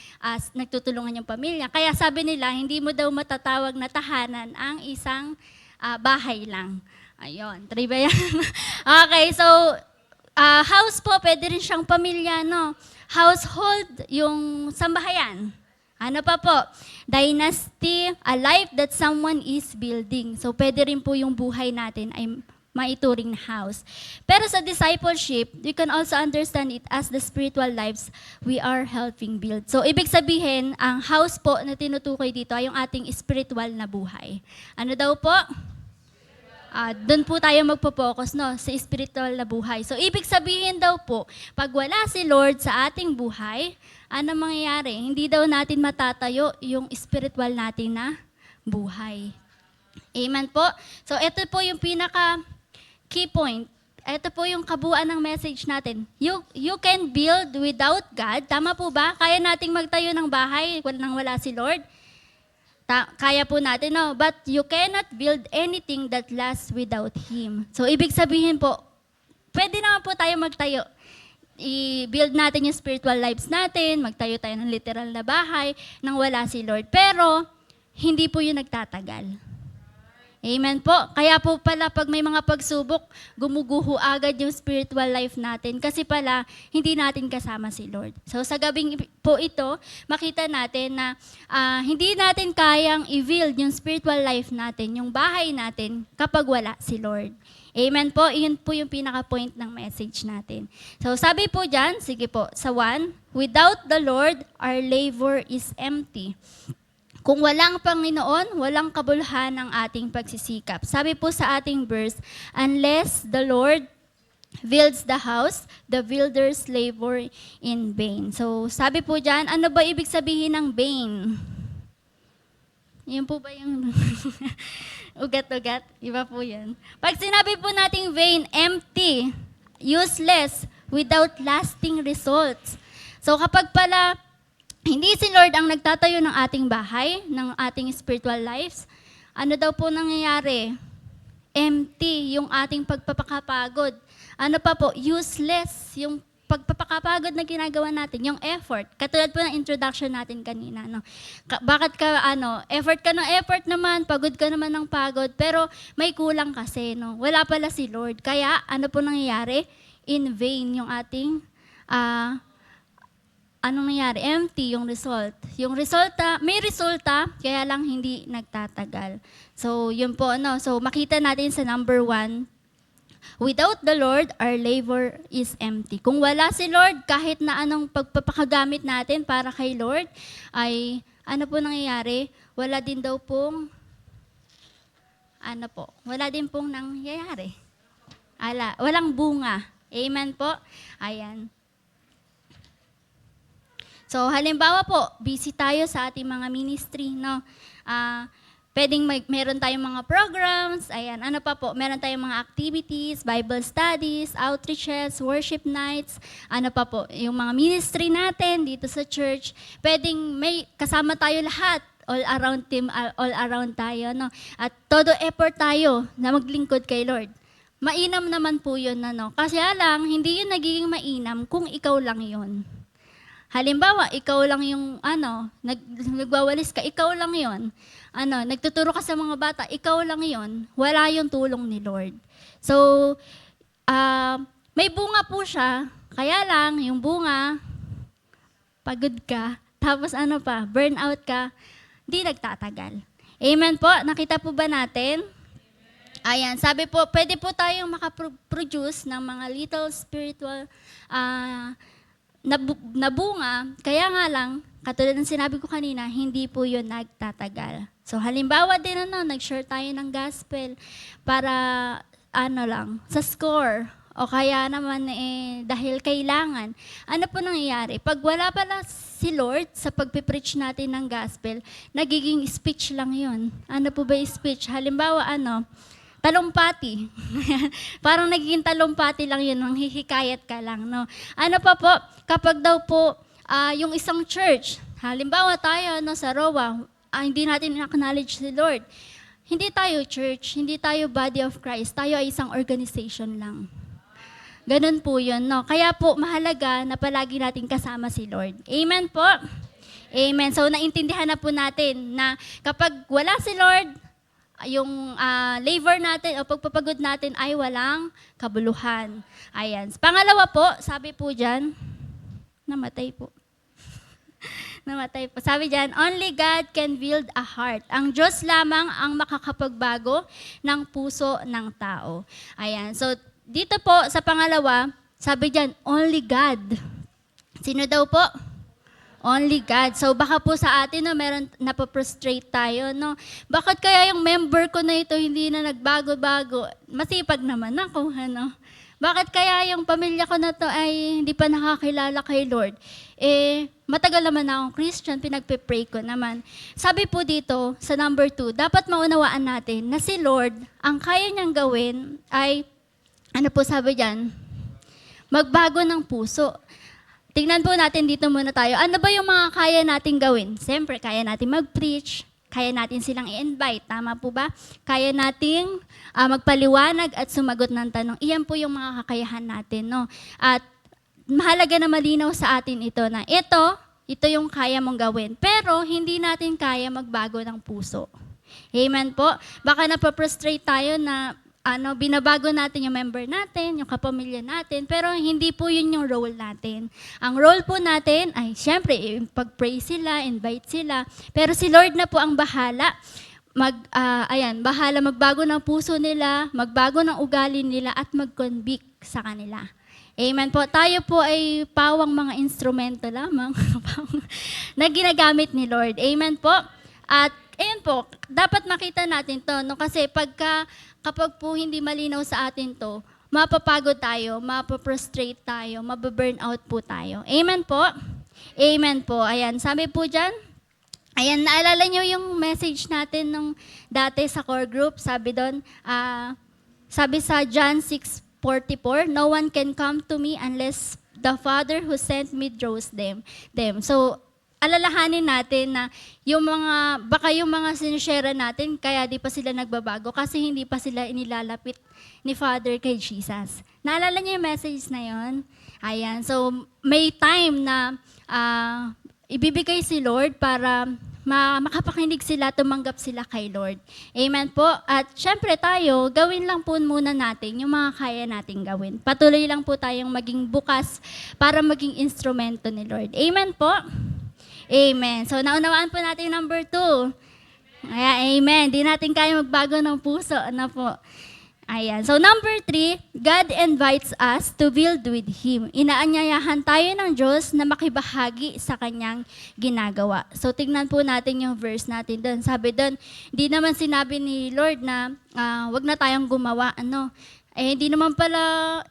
nagtutulungan yung pamilya. Kaya sabi nila, hindi mo daw matatawag na tahanan ang isang bahay lang. Ayun, trivia yan. Okay, so house po, pwede rin siyang pamilya, no? Household, yung sambahayan. Ano pa po? Dynasty, a life that someone is building. So, pwede rin po yung buhay natin ay maituring na house. Pero sa discipleship, we can also understand it as the spiritual lives we are helping build. So, ibig sabihin, ang house po na tinutukoy dito ay yung ating spiritual na buhay. Ano daw po? Doon po tayo magpo-focus, no, sa spiritual na buhay. So, ibig sabihin daw po, pag wala si Lord sa ating buhay, ano mangyayari? Hindi daw natin matatayo yung spiritual natin na buhay. Amen po? So, ito po yung pinaka-key point. Ito po yung kabuuan ng message natin. You can build without God. Tama po ba? Kaya nating magtayo ng bahay nang wala si Lord? Kaya po natin, no? But you cannot build anything that lasts without Him. So, ibig sabihin po, pwede naman po tayo magtayo. I-build natin yung spiritual lives natin, magtayo tayo ng literal na bahay nang wala si Lord. Pero, hindi po yun nagtatagal. Amen po. Kaya po pala pag may mga pagsubok, gumuguho agad yung spiritual life natin kasi pala hindi natin kasama si Lord. So sa gabing po ito, makita natin na hindi natin kayang i-build yung spiritual life natin, yung bahay natin kapag wala si Lord. Amen po. Iyon po yung pinaka-point ng message natin. So sabi po dyan, sige po, sa 1, without the Lord, our labor is empty. Kung walang Panginoon, walang kabuluhan ang ating pagsisikap. Sabi po sa ating verse, unless the Lord builds the house, the builders labor in vain. So, sabi po dyan, ano ba ibig sabihin ng vain? Yun po ba yung ugat-ugat? Iba po yan. Pag sinabi po nating vain, empty, useless, without lasting results. So, kapag pala hindi si Lord ang nagtatayo ng ating bahay, ng ating spiritual lives, ano daw po nangyayari? Empty yung ating pagpapakapagod. Ano pa po? Useless yung pagpapakapagod na ginagawa natin, yung effort. Katulad po ng introduction natin kanina. No? Bakit ka, effort ka ng effort naman, pagod ka naman ng pagod, pero may kulang kasi. No? Wala pala si Lord. Kaya, ano po nangyayari? In vain yung ating anong nangyari? Empty yung result. Yung resulta, may resulta, kaya lang hindi nagtatagal. So, yun po, no? So, makita natin sa number 1, without the Lord, our labor is empty. Kung wala si Lord, kahit na anong pagpapakagamit natin para kay Lord, ay, ano po nangyayari? Wala din daw pong, wala din pong nangyayari. Walang bunga. Amen po? Ayan. So, halimbawa po, busy tayo sa ating mga ministry, no? Pwedeng meron tayong mga programs, ayan, ano pa po, meron tayong mga activities, Bible studies, outreaches, worship nights, ano pa po, yung mga ministry natin dito sa church, pwedeng may kasama tayo lahat, all around team, all around tayo, no? At todo effort tayo na maglingkod kay Lord. Mainam naman po yun, no? Kasi lang, hindi yun nagiging mainam kung ikaw lang yun. Halimbawa, ikaw lang yung, nagwawalis ka, ikaw lang yon. Nagtuturo ka sa mga bata, ikaw lang yon. Wala yung tulong ni Lord. So, may bunga po siya, kaya lang, yung bunga, pagod ka, tapos burn out ka, di nagtatagal. Amen po? Nakita po ba natin? Ayan, sabi po, pwede po tayong makaproduce ng mga little spiritual na bunga, kaya nga lang, katulad ng sinabi ko kanina, hindi po yun nagtatagal. So halimbawa din nag-share tayo ng gospel para sa score, o kaya naman dahil kailangan. Ano po nangyayari? Pag wala pala si Lord sa pagpipreach natin ng gospel, nagiging speech lang yun. Ano po ba yung speech? Halimbawa talumpati. Parang nagiging talumpati lang yun, manghihikayat ka lang, no? Ano pa po, kapag daw po, yung isang church, halimbawa tayo, sa Roa, hindi natin acknowledge si Lord. hindi tayo church, hindi tayo body of Christ, tayo ay isang organization lang. Ganun po yun, no? Kaya po, mahalaga na palagi natin kasama si Lord. Amen po? Amen. So, naintindihan na po natin na kapag wala si Lord, yung labor natin o pagpapagod natin ay walang kabuluhan. Ayan. Pangalawa po, sabi po dyan, namatay po. Namatay po. Sabi dyan, only God can build a heart. Ang Diyos lamang ang makakapagbago ng puso ng tao. Ayan. So, dito po sa pangalawa, sabi dyan, only God. Sino daw po? Only God. So, baka po sa atin, no, meron napaprostrate tayo, no? Bakit kaya yung member ko na ito hindi na nagbago-bago? Masipag naman ako, ano? Bakit kaya yung pamilya ko na to ay hindi pa nakakilala kay Lord? Matagal naman na akong Christian, pinagpe-pray ko naman. Sabi po dito, sa number 2, dapat maunawaan natin na si Lord, ang kaya niyang gawin ay, ano po sabi dyan? Magbago ng puso. Tingnan po natin dito muna tayo. Ano ba yung mga kaya nating gawin? Siyempre, kaya natin mag-preach, kaya natin silang i-invite, tama po ba? Kaya nating magpaliwanag at sumagot ng tanong. Iyan po yung mga kakayahan natin, no? At mahalaga na malinaw sa atin ito na ito yung kaya mong gawin. Pero hindi natin kaya magbago ng puso. Amen po? Baka napaprostrate tayo na binabago natin yung member natin, yung kapamilya natin, pero hindi po yun yung role natin. Ang role po natin ay, syempre, pag-pray sila, invite sila, pero si Lord na po ang bahala. Bahala magbago ng puso nila, magbago ng ugali nila, at mag-convict sa kanila. Amen po. Tayo po ay pawang mga instrumento lamang na ginagamit ni Lord. Amen po. At ayun po, dapat makita natin to, no? Kasi kapag po hindi malinaw sa atin to, mapapagod tayo, mapaprostrate tayo, mababurn out po tayo. Amen po? Amen po. Ayan, sabi po dyan, ayan, naalala nyo yung message natin nung dati sa core group, sabi doon, sabi sa John 6:44, no one can come to me unless the Father who sent me draws them. So, alalahanin natin na baka yung mga sinishare natin, kaya di pa sila nagbabago kasi hindi pa sila inilalapit ni Father kay Jesus. Naalala niyo yung message na yon? Ayan. So, may time na ibibigay si Lord para makapakinig sila, tumanggap sila kay Lord. Amen po. At syempre tayo, gawin lang po muna natin yung mga kaya nating gawin. Patuloy lang po tayong maging bukas para maging instrumento ni Lord. Amen po. Amen. So, naunawaan po natin yung number 2. Amen. Di natin kaya magbago ng puso. Ano po? Ayan. So, number 3, God invites us to build with Him. Inaanyayahan tayo ng Diyos na makibahagi sa Kanyang ginagawa. So, tignan po natin yung verse natin doon. Sabi doon, di naman sinabi ni Lord na wag na tayong gumawa. Di naman pala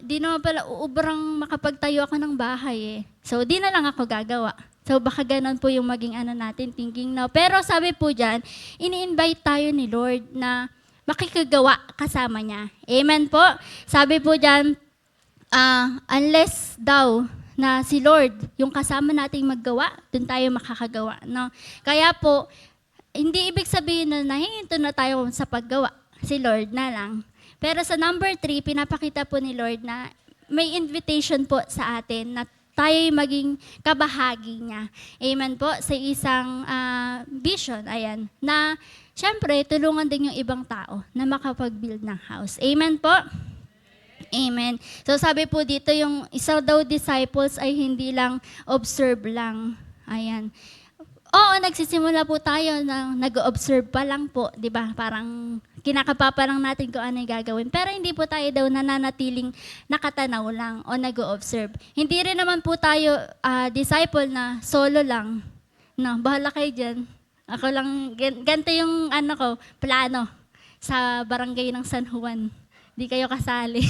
uubrang makapagtayo ako ng bahay. So, di na lang ako gagawa. So, baka ganun po yung maging natin, thinking now. Pero sabi po dyan, ini-invite tayo ni Lord na makikagawa kasama niya. Amen po? Sabi po dyan, unless daw na si Lord, yung kasama nating maggawa, dun tayo makakagawa. No? Kaya po, hindi ibig sabihin na hihinto na tayo sa paggawa. Si Lord na lang. Pero sa number 3, pinapakita po ni Lord na may invitation po sa atin na tayo'y maging kabahagi niya. Amen po, sa isang vision, ayan, na syempre, tulungan din yung ibang tao na makapag-build ng house. Amen po? Amen. So sabi po dito, yung isa daw disciples ay hindi lang observe lang. Ayan. Oo, nagsisimula po tayo na nag-observe pa lang po, di ba? Parang kinakapapa lang natin kung ano yung gagawin. Pero hindi po tayo daw nananatiling nakatanaw lang o nag-observe. Hindi rin naman po tayo disciple na solo lang. No, bahala kayo dyan. Ako lang, ganito yung plano sa barangay ng San Juan. Di kayo kasali.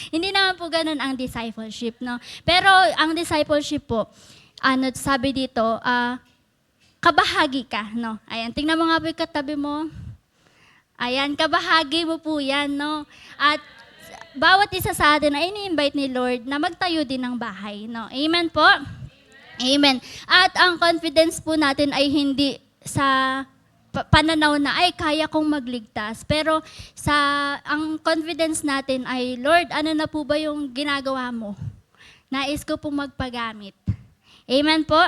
Hindi naman po ganun ang discipleship, no? Pero ang discipleship po, sabi dito, kabahagi ka, no? Ayan, tingnan mo nga po yung katabi mo. Ayan, kabahagi mo po yan, no? At bawat isa sa atin ay ini-invite ni Lord na magtayo din ng bahay, no? Amen po? Amen. At ang confidence po natin ay hindi sa pananaw na, ay, kaya kong magligtas. Pero ang confidence natin ay, Lord, ano na po ba yung ginagawa mo? Nais ko pong magpagamit. Amen po?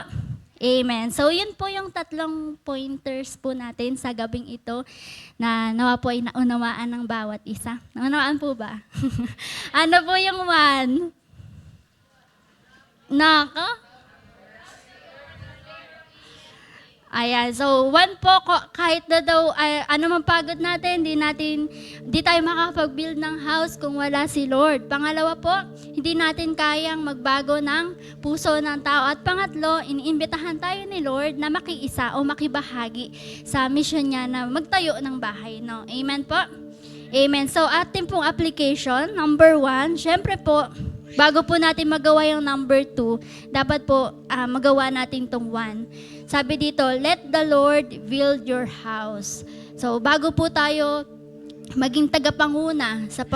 Amen. So, yun po yung 3 pointers po natin sa gabing ito na nawa po ay naunawaan ng bawat isa. Naunawaan po ba? Ano po yung 1? Nako? Ayan, so 1 po, kahit na daw ano man pagod natin, di tayo makakapag-build ng house kung wala si Lord. Pangalawa po, hindi natin kayang magbago ng puso ng tao. At pangatlo, iniimbitahan tayo ni Lord na makiisa o makibahagi sa mission niya na magtayo ng bahay. No? Amen po? Amen. So ating pong application, number 1, syempre po, bago po natin magawa yung number 2, dapat po magawa natin tong 1. Sabi dito, let the Lord build your house. So, bago po tayo maging tagapanguna sa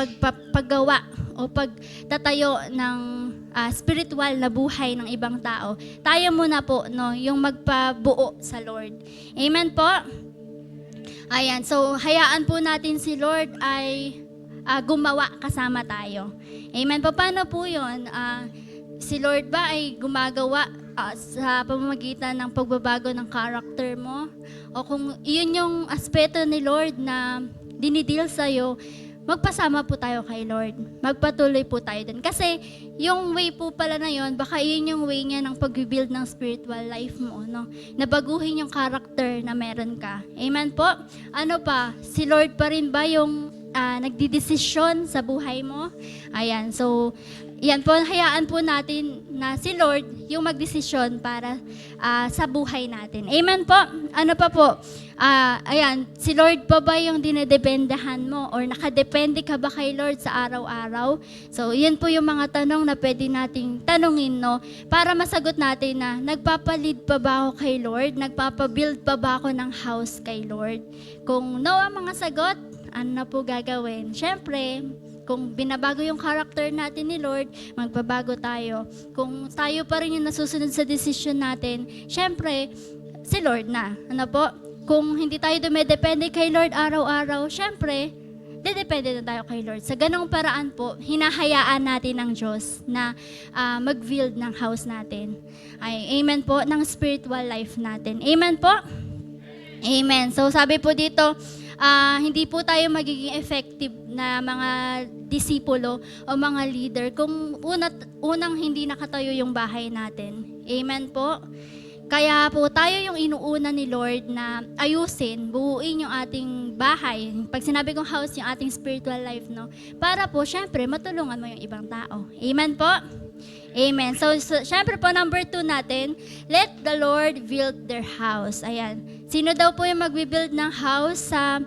paggawa o pagtatayo ng spiritual na buhay ng ibang tao, tayo muna po, no, yung magpabuo sa Lord. Amen po? Ayan, so hayaan po natin si Lord ay gumawa kasama tayo. Amen po? Paano po yun? Si Lord ba ay gumagawa sa pamamagitan ng pagbabago ng character mo? O kung iyon yung aspeto ni Lord na dinidil sa'yo, magpasama po tayo kay Lord. Magpatuloy po tayo dun. Kasi yung way po pala na yun, baka yun yung way niya ng pag-build ng spiritual life mo. No? Nabaguhin yung character na meron ka. Amen po? Ano pa? Si Lord pa rin ba yung nagdidesisyon sa buhay mo? Ayan, so yan po, hayaan po natin na si Lord yung magdesisyon para sa buhay natin. Amen po? Ano pa po? Ayan, si Lord pa ba yung dinedependahan mo? Or nakadepende ka ba kay Lord sa araw-araw? So, yan po yung mga tanong na pwede nating tanungin, no? Para masagot natin na, nagpapalid pa ba ako kay Lord? Nagpapabuild pa ba ako ng house kay Lord? Kung no ang mga sagot, ano na po gagawin? Siyempre, kung binabago yung character natin ni Lord, magbabago tayo. Kung tayo pa rin yung nasusunod sa decision natin, syempre, si Lord na. Ano po? Kung hindi tayo dumedepende kay Lord araw-araw, syempre, dedepende na tayo kay Lord. Sa ganong paraan po, hinahayaan natin ng Diyos na mag-build ng house natin. Ay, amen po, ng spiritual life natin. Amen po? Amen. So, sabi po dito, hindi po tayo magiging effective na mga disipulo o mga leader kung unang hindi nakatayo yung bahay natin. Amen po? Kaya po tayo yung inuuna ni Lord na ayusin, buuin yung ating bahay. Pag sinabi kong house, yung ating spiritual life, no? Para po, syempre, matulungan mo yung ibang tao. Amen po? Amen. So syempre po, number 2 natin, let the Lord build their house. Ayan. Sino daw po yung magbibuild ng house sa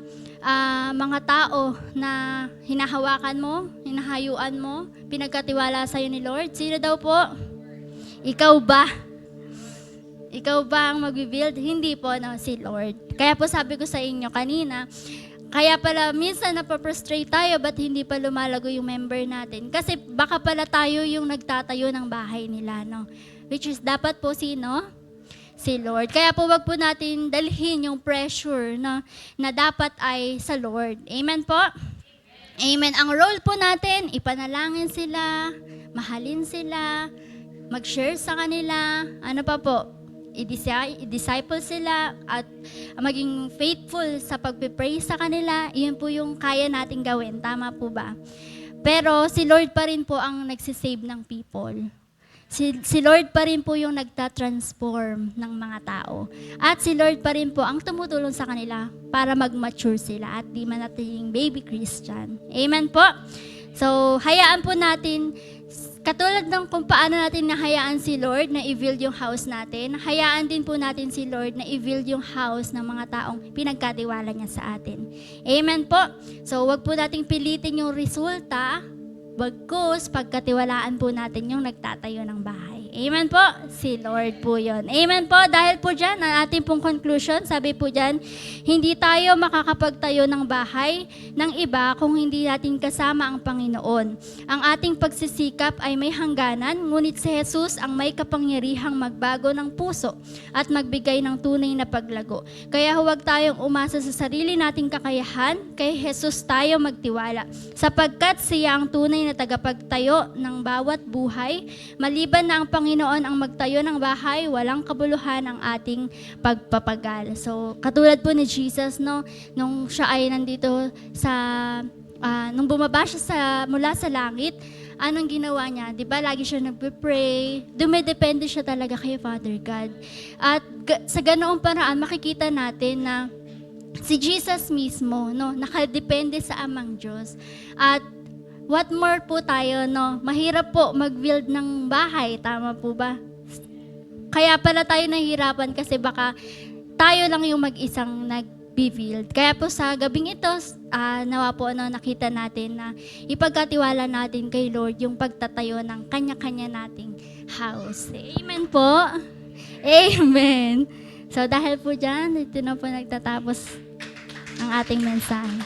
mga tao na hinahawakan mo, hinahayuan mo, pinagkatiwala sa'yo ni Lord? Sino daw po? Ikaw ba? Ikaw ba ang magbibuild? Hindi po, no, si Lord. Kaya po sabi ko sa inyo kanina, kaya pala minsan napaprostrate tayo, ba't hindi pa lumalago yung member natin? Kasi baka pala tayo yung nagtatayo ng bahay nila, no? Which is dapat po sino? Si Lord. Kaya po wag po natin dalhin yung pressure na dapat ay sa Lord. Amen po? Amen. Ang role po natin, ipanalangin sila, mahalin sila, mag-share sa kanila, ano pa po? I-disciple sila at maging faithful sa pagpipray sa kanila. Iyon po yung kaya nating gawin. Tama po ba? Pero si Lord pa rin po ang nagsisave ng people. Si Lord pa rin po yung nagtatransform ng mga tao. At si Lord pa rin po ang tumutulong sa kanila para mag-mature sila at di manatiling baby Christian. Amen po? So, hayaan po natin, katulad ng kung paano natin nahayaan si Lord na i-build yung house natin, hayaan din po natin si Lord na i-build yung house ng mga taong pinagkatiwala niya sa atin. Amen po? So, wag po nating pilitin yung resulta, bagkus pagkatiwalaan po natin yung nagtatayo ng bahay. Amen po? Si Lord po yun. Amen po? Dahil po dyan, ang ating pong conclusion, sabi po dyan, hindi tayo makakapagtayo ng bahay ng iba kung hindi natin kasama ang Panginoon. Ang ating pagsisikap ay may hangganan, ngunit si Jesus ang may kapangyarihang magbago ng puso at magbigay ng tunay na paglago. Kaya huwag tayong umasa sa sarili nating kakayahan, kay Jesus tayo magtiwala. Sapagkat siya ang tunay na tagapagtayo ng bawat buhay, maliban na ang Panginoon ang magtayo ng bahay, walang kabuluhan ang ating pagpapagal. So, katulad po ni Jesus, no, nung siya ay nandito sa, nung bumaba siya mula sa langit, anong ginawa niya? Di ba, lagi siya nagpe-pray. Dumidepende siya talaga kay Father God. At sa ganoong paraan, makikita natin na si Jesus mismo, no, nakadepende sa Amang Diyos. At what more po tayo, no? Mahirap po mag-build ng bahay, tama po ba? Kaya pala tayo nahihirapan kasi baka tayo lang yung mag-isang nag-build. Kaya po sa gabing ito, nawa po nakita natin na ipagkatiwala natin kay Lord yung pagtatayo ng kanya-kanya nating house. Amen po. Amen. So dahil po dyan, ito na po nagtatapos ang ating mensahe.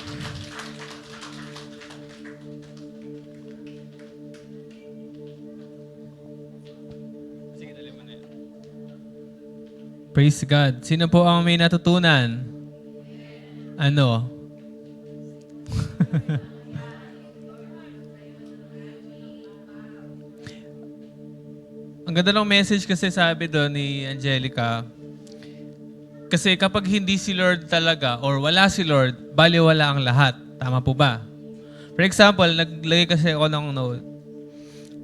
Praise God. Sino po ang may natutunan? Ano? Ang ganda ng message kasi sabi doon ni Angelica. Kasi kapag hindi si Lord talaga or wala si Lord, baliwala ang lahat. Tama po ba? For example, naglagay kasi ako ng note.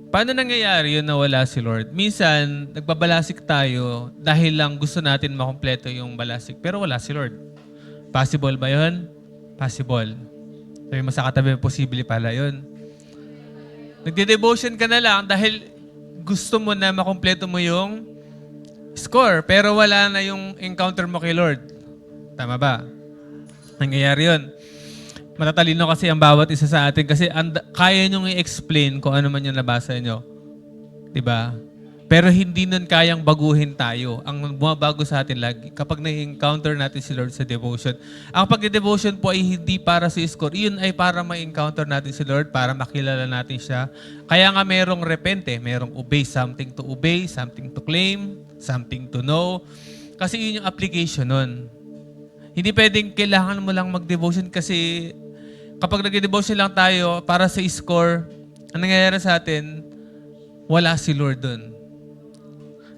Paano nangyayari yun na wala si Lord? Minsan, nagbabalasik tayo dahil lang gusto natin makumpleto yung balasik. Pero wala si Lord. Possible ba yun? Possible. Sabi mo sa katabi, posible pala yun. Nagde-devotion ka na lang dahil gusto mo na makumpleto mo yung score. Pero wala na yung encounter mo kay Lord. Tama ba? Nangyayari yun. Matatalino kasi ang bawat isa sa atin kasi kaya nyo i-explain kung ano man yung nabasa nyo. Diba? Pero hindi nun kayang baguhin tayo. Ang bumabago sa atin lagi kapag na-encounter natin si Lord sa devotion. Ang pag-devotion po ay hindi para sa score. Iyon ay para ma-encounter natin si Lord, para makilala natin siya. Kaya nga merong repente, merong obey, something to claim, something to know. Kasi yun yung application nun. Hindi pwedeng kailangan mo lang mag-devotion kasi kapag nag-devotion lang tayo para sa score, ang nangyayari sa atin, wala si Lord dun.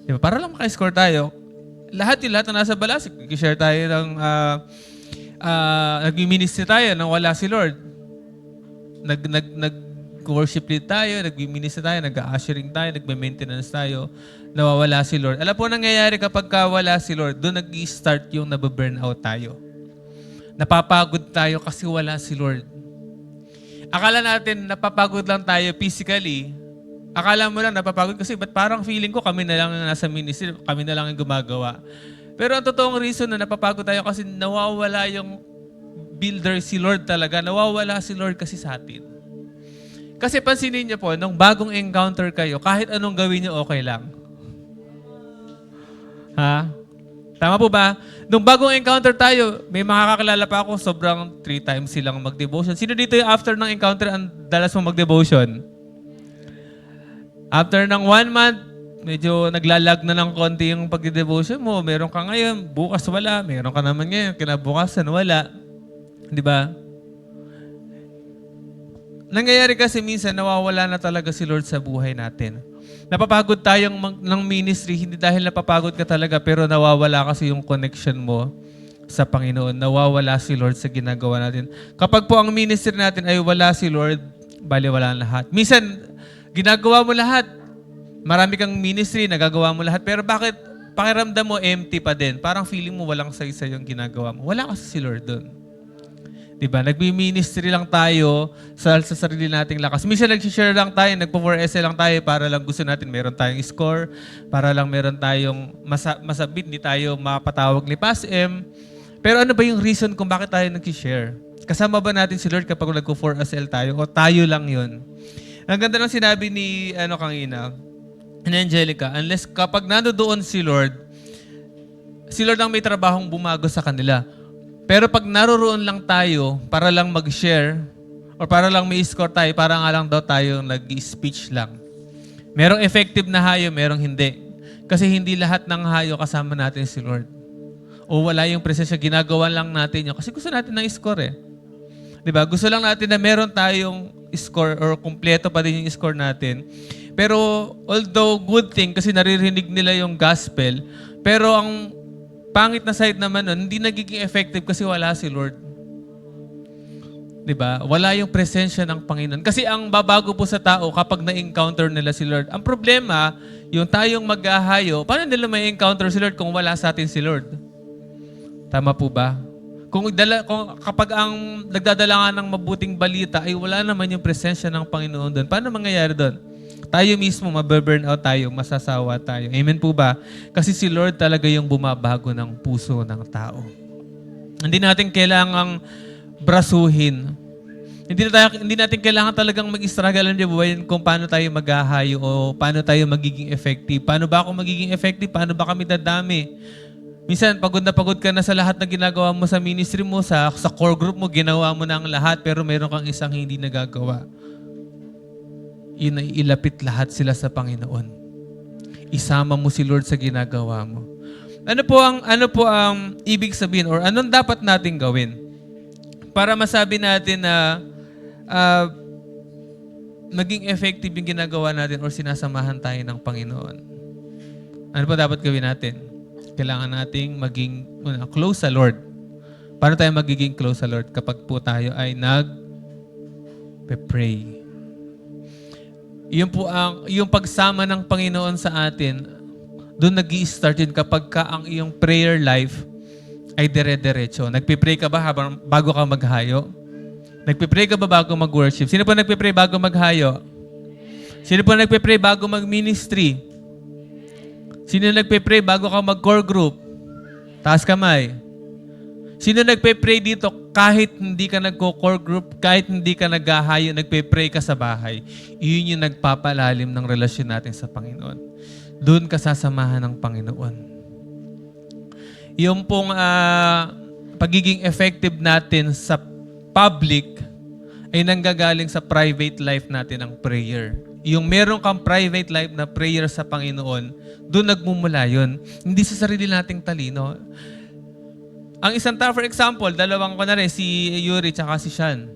Diba? Para lang maka-score tayo, lahat na nasa balasik. Nag-share tayo ng, nag-ministry tayo nang wala si Lord. Nag-worship lead tayo, nag-ministry tayo, nag-ushering tayo, nag-maintenance tayo, nawawala si Lord. Alam po nangyayari kapag wala si Lord, doon nag-start yung nababurn out tayo. Napapagod tayo kasi wala si Lord. Akala natin napapagod lang tayo physically. Akala mo lang napapagod kasi ba't parang feeling ko kami na lang yung nasa ministry, kami na lang yung gumagawa. Pero ang totoong reason na napapagod tayo kasi nawawala yung builder si Lord talaga. Nawawala si Lord kasi sa atin. Kasi pansinin niyo po, nung bagong encounter kayo, kahit anong gawin niyo okay lang. Ha? Tama po ba? Nung bagong encounter tayo, may makakakilala pa ako, sobrang 3 times silang mag-devotion. Sino dito yung after ng encounter ang dalas mo mag-devotion? After ng 1 month, medyo naglalag na ng konti yung pag-devotion mo. Meron ka ngayon, bukas wala. Meron ka naman ngayon, kinabukasan wala. Di ba? Nangyayari kasi minsan, nawawala na talaga si Lord sa buhay natin. Napapagod tayong ng ministry, hindi dahil napapagod ka talaga, pero nawawala kasi yung connection mo sa Panginoon. Nawawala si Lord sa ginagawa natin. Kapag po ang ministry natin ay wala si Lord, bali wala lahat. Minsan, ginagawa mo lahat. Marami kang ministry, nagagawa mo lahat. Pero bakit pakiramdam mo empty pa din? Parang feeling mo walang saysay yung ginagawa mo. Wala kasi si Lord doon. Diba? Nagbi-ministry lang tayo sa sarili nating lakas. Minsan nag-share lang tayo, nagpo-4SL lang tayo para lang gusto natin meron tayong score, para lang meron tayong masabit, hindi tayo mapatawag ni Pas M. Pero ano ba yung reason kung bakit tayo nag-share? Kasama ba natin si Lord kapag nagpo-4SL tayo o tayo lang yun? Ang ganda ng sinabi ni kanina, and Angelica, unless kapag nandoon si Lord ang may trabahong bumago sa kanila. Pero pag naroon lang tayo para lang mag-share or para lang may score tayo, para nga lang daw tayo nag-speech lang. Merong effective na hayo, merong hindi. Kasi hindi lahat ng hayo kasama natin si Lord. O wala yung presensya, ginagawa lang natin yun. Kasi gusto natin ng score eh. Diba? Gusto lang natin na meron tayong score or kumpleto pa din yung score natin. Pero although good thing kasi naririnig nila yung gospel, pero ang pangit na side naman nun, hindi nagiging effective kasi wala si Lord. Diba? Wala yung presensya ng Panginoon. Kasi ang babago po sa tao kapag na-encounter nila si Lord. Ang problema, yung tayong mag-ahayo, paano nila may encounter si Lord kung wala sa atin si Lord? Tama po ba? Kung kapag ang nagdadala nga ng mabuting balita ay wala naman yung presensya ng Panginoon doon, paano mangyayari doon? Tayo mismo, mababurn out tayo, masasawa tayo. Amen po ba? Kasi si Lord talaga yung bumabago ng puso ng tao. Hindi natin kailangang brasuhin. Hindi natin kailangan talagang mag-struggle ng buhay kung paano tayo maghahayo o paano tayo magiging effective. Paano ba ako magiging effective? Paano ba kami dadami? Minsan, pagod na pagod ka na sa lahat na ginagawa mo sa ministry mo, sa core group mo, ginawa mo na ang lahat, pero meron kang isang hindi nagagawa. Yun ay ilapit lahat sila sa Panginoon. Isama mo si Lord sa ginagawa mo. Ano po ang ibig sabihin or anong dapat nating gawin para masabi natin na maging effective yung ginagawa natin or sinasamahan tayo ng Panginoon? Ano po dapat gawin natin? Kailangan nating maging close sa Lord. Paano tayo magiging close sa Lord? Kapag po tayo ay nag-pray. Yung pagsama ng Panginoon sa atin, doon nag-i-start yun kapag ka ang iyong prayer life ay dire-diretso. Nagpipray ka ba bago ka maghayo? Nagpipray ka ba bago mag-worship? Sino po nagpipray bago maghayo? Sino po nagpipray bago mag-ministry? Sino nagpipray bago ka mag-core group? Taas kamay. Sino nagpe-pray dito kahit hindi ka nagko-core group, kahit hindi ka naghahayo, nagpe-pray ka sa bahay? Iyon yung nagpapalalim ng relasyon natin sa Panginoon. Doon ka sasamahan ng Panginoon. Yung pong pagiging effective natin sa public ay nanggagaling sa private life natin ng prayer. Yung meron kang private life na prayer sa Panginoon, doon nagmumula yun. Hindi sa sarili nating talino. Ang isang tao, for example, dalawang ko na rin, si Yuri tsaka si Sean.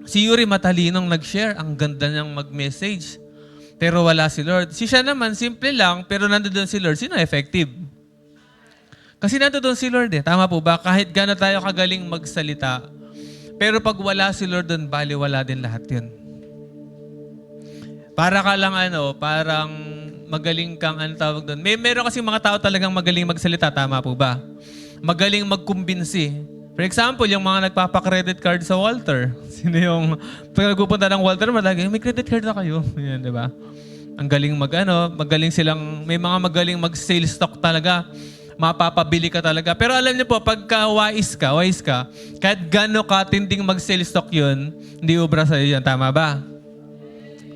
Si Yuri matalinong nag-share, ang ganda niyang mag-message. Pero wala si Lord. Si Sean naman, simple lang, pero nandoon si Lord. Sino effective? Kasi nandoon si Lord eh. Tama po ba? Kahit gano'n tayo kagaling magsalita, pero pag wala si Lord doon, baliwala din lahat yun. Para ka lang parang magaling kang tawag doon. Meron kasi mga tao talagang magaling magsalita, tama po ba? Magaling magkumbinsi. For example, yung mga nagpapa-credit card sa Walter. Sino yung pag nagpupunta ng Walter, malagi, may credit card na kayo. Yan, di ba? Ang galing magaling silang, may mga magaling mag-sales stock talaga. Mapapabili ka talaga. Pero alam niyo po, pagka wise ka, kahit gano'n katinding mag-sales stock yun, hindi ubra sa'yo yan. Tama ba?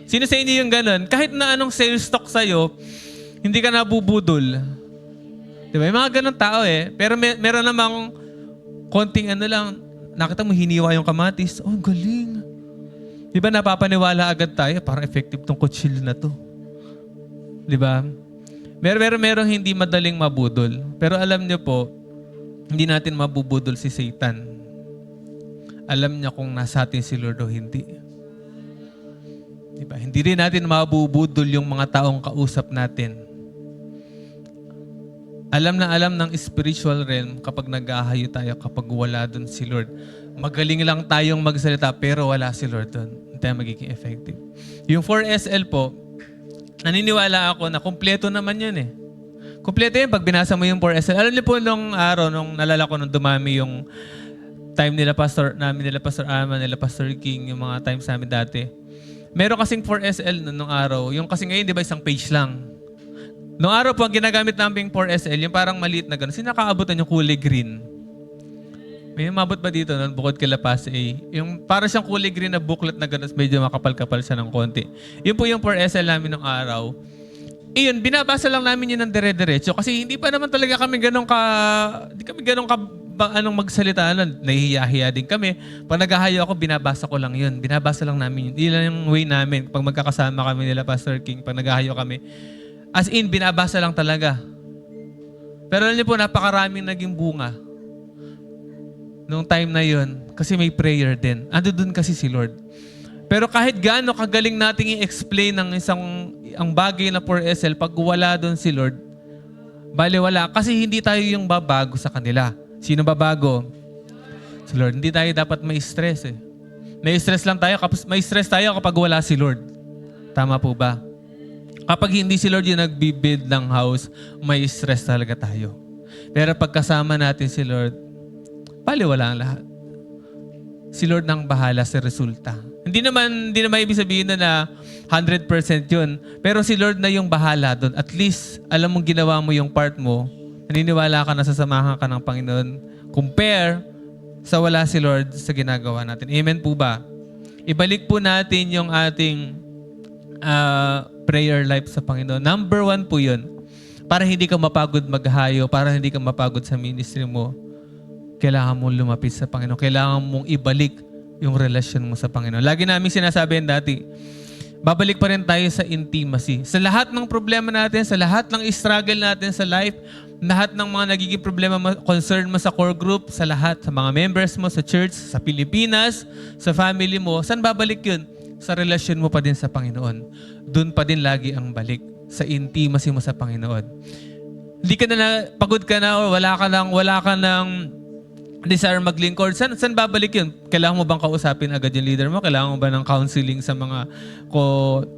Sino sa inyo yung gano'n? Kahit na anong sales stock sa'yo, hindi ka nabubudol. Diba? May mga ganun tao eh. Pero meron namang konting lang, nakita mo hiniwa yung kamatis. Oh, galing. Diba napapaniwala agad tayo, parang effective tong kutsilyo na to. Diba? Merong hindi madaling mabudol. Pero alam niyo po, hindi natin mabubudol si Satan. Alam niya kung nasa atin si Lord o hindi. Diba? Hindi rin natin mabubudol yung mga taong kausap natin. Alam na alam ng spiritual realm kapag nag-ahayo tayo, kapag wala doon si Lord. Magaling lang tayong magsalita pero wala si Lord doon. Hindi tayo magiging effective. Yung 4SL po, naniniwala ako na kumpleto naman yun eh. Kumpleto yun pag binasa mo yung 4SL. Alam niyo po nung araw, nung nalala ko nung dumami yung time nila Pastor Alman, nila Pastor King, yung mga times namin dati. Meron kasing 4SL nung araw. Yung kasi ngayon, di ba, isang page lang. Noong araw po, ang ginagamit namin 4SL, yung parang maliit na gano'n. Sinakaabutan yung kulay green. May mabot ba dito nun, bukod kila Pas A? Yung parang siyang kulay green na booklet na gano'n, medyo makapal-kapal siya ng konti. Yun po yung 4SL namin noong araw. iyon, binabasa lang namin yun ng dire-diretso kasi hindi pa naman talaga kami hindi kami ganun ka, magsalita. Nahihiya-hiya din kami. Pag naghahayo ako, binabasa ko lang yun. Binabasa lang namin yun. Yun lang yung way namin. Pag magkakasama kami nila, Pastor King, pag naghahayo kami, as in, binabasa lang talaga. Pero alam niyo po, napakaraming naging bunga nung time na yun kasi may prayer din. Ando dun kasi si Lord. Pero kahit gaano kagaling nating i-explain ang bagay na 4SL, pag wala doon si Lord, bali wala. Kasi hindi tayo yung babago sa kanila. Sino babago? Si Lord. Hindi tayo dapat may stress eh. May stress tayo kapag wala si Lord. Tama po ba? Kapag hindi si Lord yung nagbibuild ng house, may stress talaga tayo. Pero pagkasama natin si Lord, bali wala ang lahat. Si Lord nang bahala sa resulta. Hindi naman ibig sabihin na 100% yun. Pero si Lord na yung bahala doon. At least, alam mong ginawa mo yung part mo. Naniniwala ka na sasamahan ka ng Panginoon. Compare sa wala si Lord sa ginagawa natin. Amen po ba? Ibalik po natin yung ating prayer life sa Panginoon. Number 1 po yun. Para hindi ka mapagod maghayo, para hindi ka mapagod sa ministry mo, kailangan mong lumapit sa Panginoon. Kailangan mong ibalik yung relasyon mo sa Panginoon. Lagi namin sinasabi dati, babalik pa rin tayo sa intimacy. Sa lahat ng problema natin, sa lahat ng struggle natin sa life, lahat ng mga nagiging problema, concern mo sa core group, sa lahat, sa mga members mo, sa church, sa Pilipinas, sa family mo, saan babalik yun? Sa relasyon mo pa din sa Panginoon. Doon pa din lagi ang balik sa intimacy mo sa Panginoon. Hindi ka na pagod ka na o wala ka ng desire maglingkod. Saan babalik yun? Kailangan mo bang kausapin agad yung leader mo? Kailangan mo ba ng counseling sa mga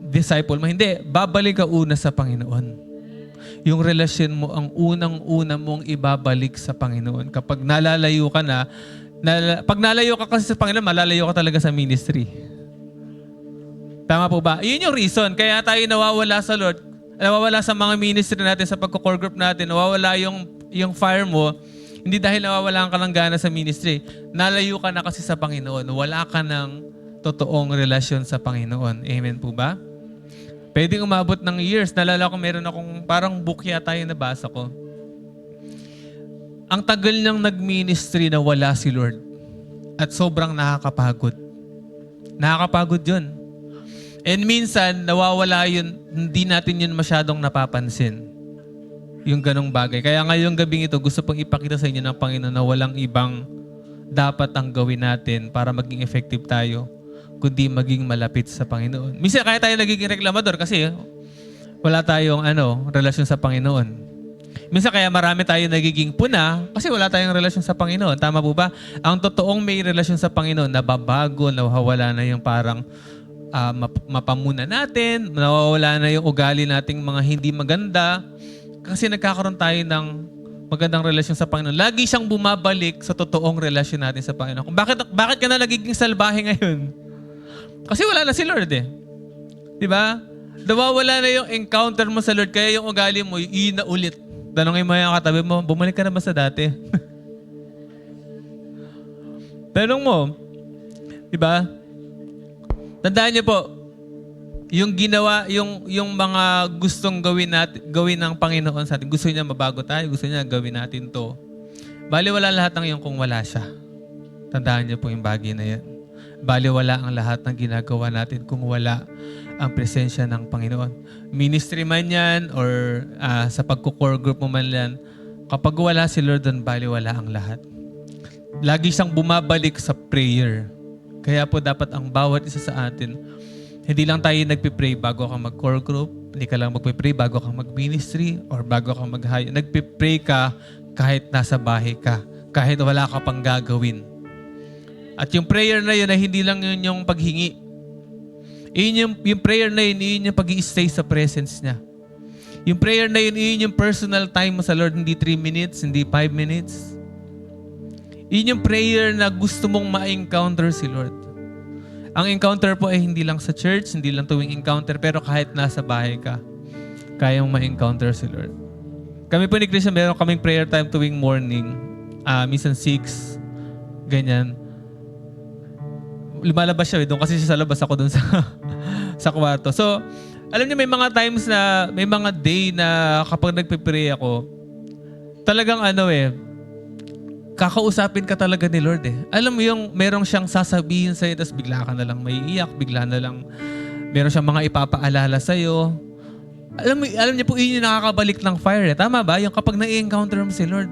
disciple mo? Hindi. Babalik ka una sa Panginoon. Yung relasyon mo ang unang-una mong ibabalik sa Panginoon. Kapag nalalayo ka pag nalayo ka kasi sa Panginoon, malalayo ka talaga sa ministry. Tama po ba? Yun yung reason. Kaya tayo nawawala sa Lord, nawawala sa mga ministry natin, sa pagko-core group natin, nawawala yung fire mo, hindi dahil nawawalan ka ng gana sa ministry. Nalayo ka na kasi sa Panginoon. Wala ka ng totoong relasyon sa Panginoon. Amen po ba? Pwedeng umabot ng years. Nalala ko meron akong parang book yata yung nabasa ko. Ang tagal niyang nag-ministry na wala si Lord. At sobrang nakakapagod. Nakakapagod yun. And minsan, nawawala yun, hindi natin yun masyadong napapansin. Yung ganong bagay. Kaya ngayong gabing ito, gusto pong ipakita sa inyo ng Panginoon na walang ibang dapat ang gawin natin para maging effective tayo, kundi maging malapit sa Panginoon. Minsan kaya tayo nagiging reklamador kasi wala tayong relasyon sa Panginoon. Minsan kaya marami tayo nagiging puna kasi wala tayong relasyon sa Panginoon. Tama po ba? Ang totoong may relasyon sa Panginoon, nababago, nawawala na yung parang mapamuna natin, nawawala na yung ugali nating mga hindi maganda kasi nagkakaroon tayo ng magandang relasyon sa Panginoon. Lagi siyang bumabalik sa totoong relasyon natin sa Panginoon. Bakit ka na nagiging salbahe ngayon? Kasi wala na si Lord eh. Diba? Nawawala na yung encounter mo sa Lord kaya yung ugali mo, yun na ulit. Tanongin mo yung katabi mo, bumalik ka na ba sa dati? Tanong mo, diba? Tandaan niyo po, yung ginawa, yung mga gustong gawin ng Panginoon sa atin, gusto niya mabago tayo, gusto niya gawin natin to. Bali wala lahat ng yung kung wala siya. Tandaan niyo po yung bagay na yan. Bali wala ang lahat ng ginagawa natin kung wala ang presensya ng Panginoon. Ministry man yan or sa pagko-core group mo man yan, kapag wala si Lord doon, bali wala ang lahat. Lagi siyang bumabalik sa prayer. Kaya po dapat ang bawat isa sa atin, hindi lang tayo nagpipray bago ka mag-core group, hindi ka lang magpipray bago ka mag-ministry or bago ka mag-hayo. Nagpipray ka kahit nasa bahay ka, kahit wala ka pang gagawin. At yung prayer na yun ay hindi lang yun yung paghingi. Yung prayer na yun yung pag-i-stay sa presence niya. Yung prayer na yun yung personal time mo sa Lord, hindi 3 minutes, hindi 5 minutes. Yun yung prayer na gusto mong ma-encounter si Lord. Ang encounter po ay hindi lang sa church, hindi lang tuwing encounter, pero kahit nasa bahay ka, kayang ma-encounter si Lord. Kami po ni Christian, meron kaming prayer time tuwing morning. Minsan 6, ganyan. Lumalabas siya, doon kasi siya sa labas, ako doon sa kwarto. So, Alam niyo, may mga times na, may mga day na kapag nagpe-pray ako, talagang kakausapin ka talaga ni Lord eh. Alam mo yung merong siyang sasabihin sa'yo, tapos bigla ka na lang may iyak, bigla na lang meron siyang mga ipapaalala sa'yo. Alam niyo po, yun yung nakakabalik ng fire eh. Tama ba? Yung kapag na-encounter mo si Lord.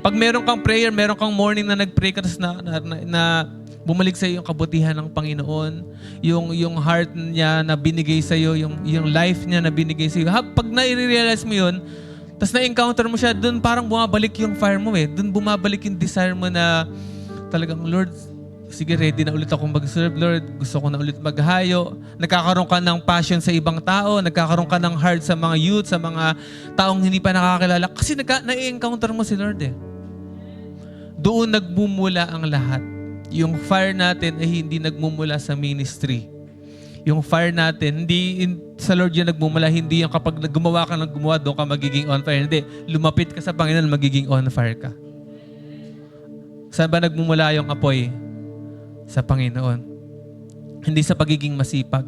Pag meron kang prayer, meron kang morning na nag-pray ka, tapos na bumalik sa iyo yung kabutihan ng Panginoon, yung heart niya na binigay sa iyo, yung life niya na binigay sa iyo. Pag na-realize mo yun, tapos na-encounter mo siya, doon parang bumabalik yung fire mo eh. Doon bumabalik yung desire mo na talagang, Lord, sige, ready na ulit akong mag-serve, Lord. Gusto ko na ulit maghayo. Nagkakaroon ka ng passion sa ibang tao, nagkakaroon ka ng heart sa mga youth, sa mga taong hindi pa nakakilala. Kasi na-encounter mo si Lord eh. Doon nagmumula ang lahat. Yung fire natin ay hindi nagmumula sa ministry. Yung fire natin, hindi sa Lord yung nagmumula, hindi yung kapag gumawa ka ng gumawa, doon ka magiging on fire. Hindi, lumapit ka sa Panginoon, magiging on fire ka. Saan ba nagmumula yung apoy? Sa Panginoon. Hindi sa pagiging masipag.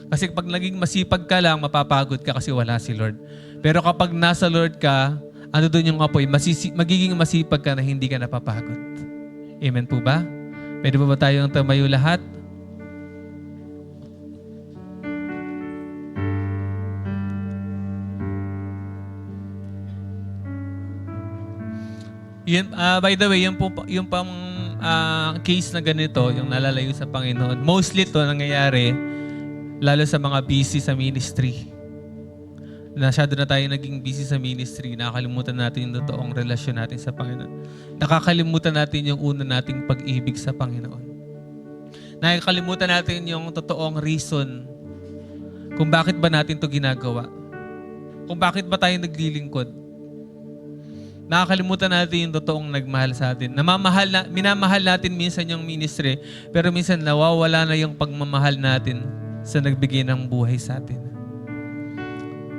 Kasi pag naging masipag ka lang, mapapagod ka kasi wala si Lord. Pero kapag nasa Lord ka, ano doon yung apoy? Magiging masipag ka na hindi ka napapagod. Amen po ba? Pwede ba tayong tumayo lahat? Yun, by the way, yung pang case na ganito, yung nalalayo sa Panginoon, mostly to nangyayari lalo sa mga busy sa ministry. Masyado na tayo naging busy sa ministry, nakakalimutan natin yung totoong relasyon natin sa Panginoon. Nakakalimutan natin yung una nating pag-ibig sa Panginoon. Nakakalimutan natin yung totoong reason kung bakit ba natin to ginagawa. Kung bakit ba tayo naglilingkod. Nakakalimutan natin yung totoong nagmahal sa atin. Minamahal natin minsan yung ministry, pero minsan nawawala na yung pagmamahal natin sa nagbigay ng buhay sa atin.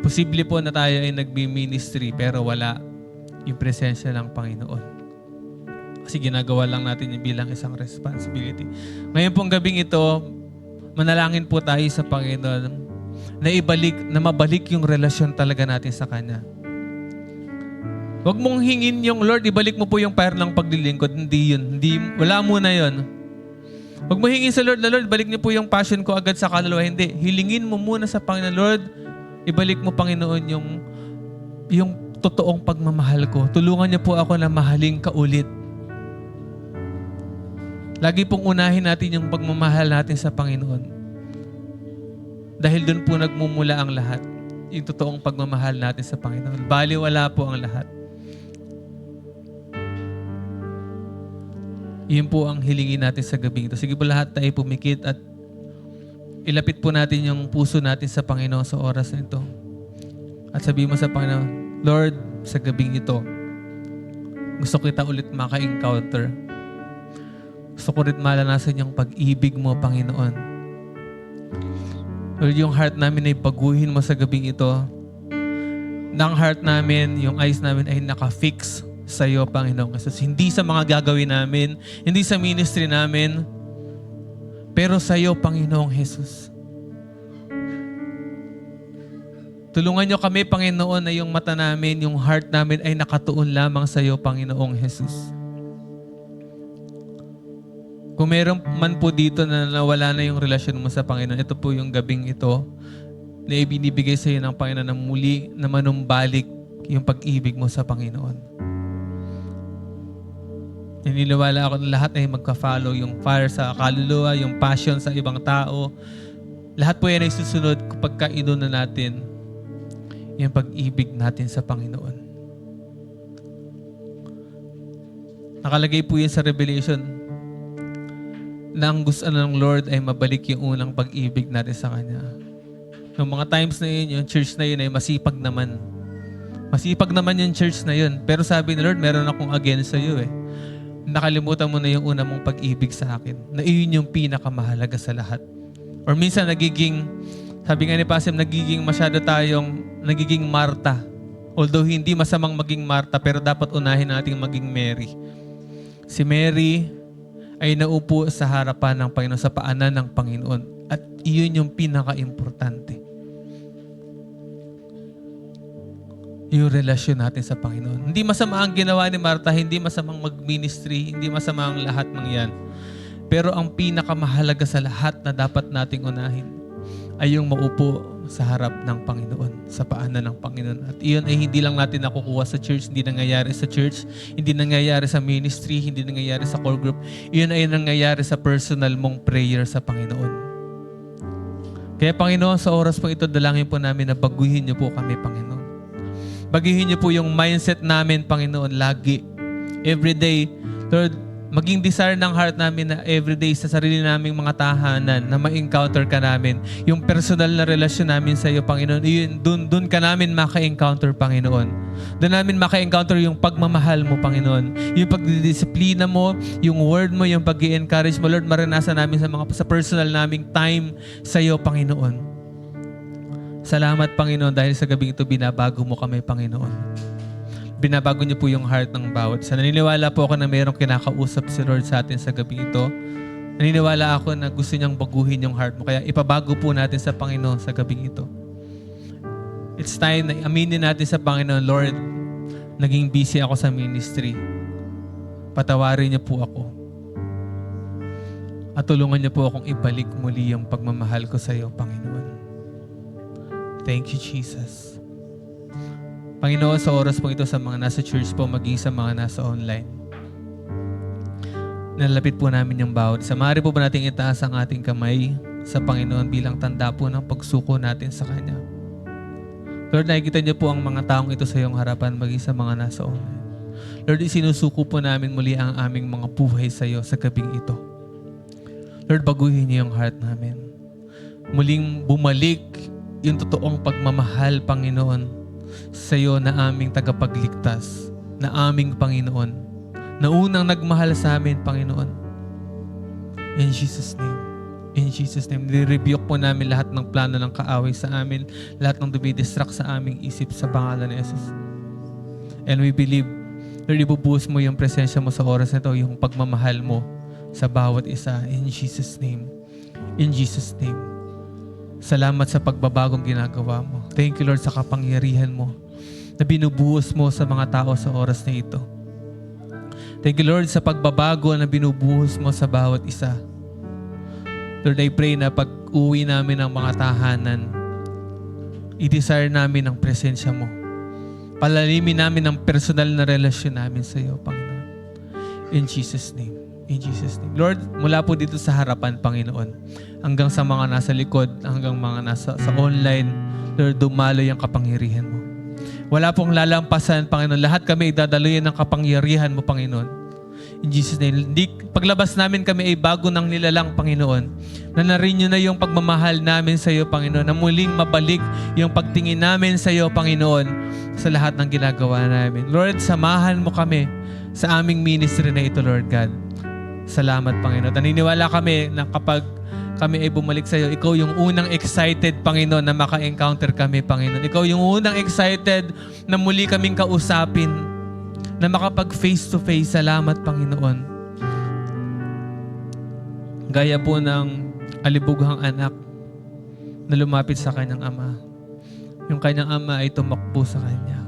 Posible po na tayo ay nagbi-ministry pero wala yung presensya ng Panginoon. Kasi ginagawa lang natin yung bilang isang responsibility. Ngayon pong gabing ito, manalangin po tayo sa Panginoon na mabalik yung relasyon talaga natin sa Kanya. Huwag mong hingin yung Lord, ibalik mo po yung fire ng paglilingkod. Hindi yun. Wala muna yun. Huwag mo hingin sa Lord, Lord, balik niyo po yung passion ko agad sa kaluluwa. Hindi. Hilingin mo muna sa Panginoon, Lord, ibalik mo, Panginoon, yung totoong pagmamahal ko. Tulungan niyo po ako na mahalin ka ulit. Lagi pong unahin natin yung pagmamahal natin sa Panginoon. Dahil doon po nagmumula ang lahat. Yung totoong pagmamahal natin sa Panginoon. Baliwala po ang lahat. Yun po ang hilingin natin sa gabing ito. Sige po lahat tayo pumikit at ilapit po natin yung puso natin sa Panginoon sa oras na ito. At sabihin mo sa Panginoon, Lord, sa gabing ito, gusto kita ulit maka-encounter. Gusto ko rin malanasan yung pag-ibig mo, Panginoon. Lord, yung heart namin ay baguhin mo sa gabing ito. Nang heart namin, yung eyes namin ay naka-fix sa iyo, Panginoong Jesus. Hindi sa mga gagawin namin, hindi sa ministry namin, pero sa iyo, Panginoong Jesus. Tulungan niyo kami, Panginoon, na yung mata namin, yung heart namin ay nakatuon lamang sa iyo, Panginoong Jesus. Kung meron man po dito na nawala na yung relasyon mo sa Panginoon, ito po yung gabing ito na ibinibigay sa iyo ng Panginoon na muli na manumbalik yung pag-ibig mo sa Panginoon. Naniniwala ako na lahat ay magka-follow, yung fire sa kaluluwa, yung passion sa ibang tao. Lahat po yan ay susunod kapag kainunan natin yung pag-ibig natin sa Panginoon. Nakalagay po yan sa Revelation na ang gusto ng Lord ay mabalik yung unang pag-ibig natin sa Kanya. Noong mga times na yun, yung church na yun ay masipag naman. Masipag naman yung church na yun. Pero sabi ni Lord, meron akong against sa iyo eh. Nakalimutan mo na yung una mong pag-ibig sa akin. Na iyon yung pinakamahalaga sa lahat. Or minsan nagiging, sabi nga ni Pasem, nagiging Marta. Although hindi masamang maging Marta, pero dapat unahin nating maging Mary. Si Mary ay naupo sa harapan ng Panginoon, sa paanan ng Panginoon. At iyon yung pinaka-importante. Yung relasyon natin sa Panginoon. Hindi masama ang ginawa ni Martha, hindi masamang mag-ministry, hindi masama ang lahat ng yan. Pero ang pinakamahalaga sa lahat na dapat nating unahin ay yung maupo sa harap ng Panginoon, sa paanan ng Panginoon. At iyon ay hindi lang natin nakukuha sa church, hindi nangyayari sa church, hindi nangyayari sa ministry, hindi nangyayari sa core group. Iyon ay nangyayari sa personal mong prayer sa Panginoon. Kaya Panginoon, sa oras po ito, dalangin po namin na baguhin niyo po kami, Panginoon. Baguhin niyo po yung mindset namin, Panginoon, lagi. Everyday, Lord, maging desire ng heart namin na everyday sa sarili naming mga tahanan na ma-encounter ka namin. Yung personal na relasyon namin sa iyo, Panginoon, yun, dun ka namin maka-encounter, Panginoon. Doon namin maka-encounter yung pagmamahal mo, Panginoon. Yung pagdidisiplina mo, yung word mo, yung pag-i-encourage mo, Lord, maranasan namin sa personal naming time sa iyo, Panginoon. Salamat, Panginoon, dahil sa gabing ito, binabago mo kami, Panginoon. Binabago niyo po yung heart ng bawat isa. Naniniwala po ako na mayroong kinakausap si Lord sa atin sa gabing ito. Naniniwala ako na gusto niyang baguhin yung heart mo. Kaya ipabago po natin sa Panginoon sa gabing ito. It's time na aminin natin sa Panginoon, Lord, naging busy ako sa ministry. Patawarin niyo po ako. At tulungan niyo po akong ibalik muli yung pagmamahal ko sa iyo, Panginoon. Thank you, Jesus. Panginoon, sa oras po ito sa mga nasa church po, maging sa mga nasa online. Nalapit po namin yung bawat. Maaari po ba natin itaas ang ating kamay sa Panginoon bilang tanda po ng pagsuko natin sa Kanya? Lord, nakikita niyo po ang mga taong ito sa iyong harapan, maging sa mga nasa online. Lord, isinusuko po namin muli ang aming mga buhay sa iyo sa gabing ito. Lord, baguhin niyo yung heart namin. Muling bumalik yung totoong pagmamahal, Panginoon, sa iyo na aming tagapagligtas, na aming Panginoon, na unang nagmahal sa amin, Panginoon. In Jesus' name. In Jesus' name. Nirebuke po namin lahat ng plano ng kaaway sa amin, lahat ng dumidistract sa aming isip sa pangalan ni Jesus. And we believe, Lord, ibubuhos mo yung presensya mo sa oras na ito, yung pagmamahal mo sa bawat isa. In Jesus' name. In Jesus' name. Salamat sa pagbabagong ginagawa mo. Thank you, Lord, sa kapangyarihan mo na binubuhos mo sa mga tao sa oras na ito. Thank you, Lord, sa pagbabago na binubuhos mo sa bawat isa. Lord, I pray na pag-uwi namin ng mga tahanan, i-desire namin ang presensya mo. Palalimin namin ang personal na relasyon namin sa iyo, Panginoon. In Jesus' name. In Jesus' name. Lord, mula po dito sa harapan, Panginoon, hanggang sa mga nasa likod, hanggang mga nasa sa online, Lord, dumaloy ang kapangyarihan mo. Wala pong lalampasan, Panginoon. Lahat kami idadaluyan ng kapangyarihan mo, Panginoon. In Jesus' name. Paglabas namin kami ay bago ng nilalang, Panginoon. Na narinyo na yung pagmamahal namin sa iyo, Panginoon. Na muling mabalik yung pagtingin namin sa iyo, Panginoon, sa lahat ng ginagawa namin. Lord, samahan mo kami sa aming ministry na ito, Lord God. Salamat, Panginoon. Naniniwala kami na kapag kami ay bumalik sa iyo, ikaw yung unang excited, Panginoon, na maka-encounter kami, Panginoon. Ikaw yung unang excited na muli kaming kausapin, na makapag face-to-face. Salamat, Panginoon. Gaya po ng alibughang anak na lumapit sa kanyang ama. Yung kanyang ama ay tumakbo sa kanya.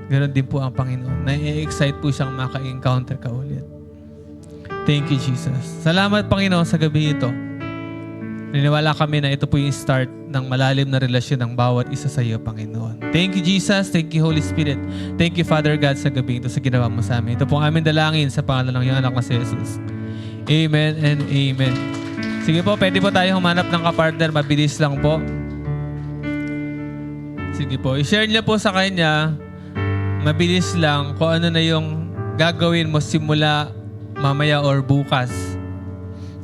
Ganon din po ang Panginoon. Na-excite po siyang maka-encounter ka ulit. Thank you, Jesus. Salamat, Panginoon, sa gabi ito. Niniwala kami na ito po yung start ng malalim na relasyon ng bawat isa sa iyo, Panginoon. Thank you, Jesus. Thank you, Holy Spirit. Thank you, Father God, sa gabi ito, sa ginawa mo sa amin. Ito po ang aming dalangin sa pangalan ng iyong anak na si Jesus. Amen and amen. Sige po, pwede po tayo humanap ng kapartner. Mabilis lang po. Sige po, i-share niyo po sa kanya, mabilis lang, kung ano na yung gagawin mo simula mamaya or bukas.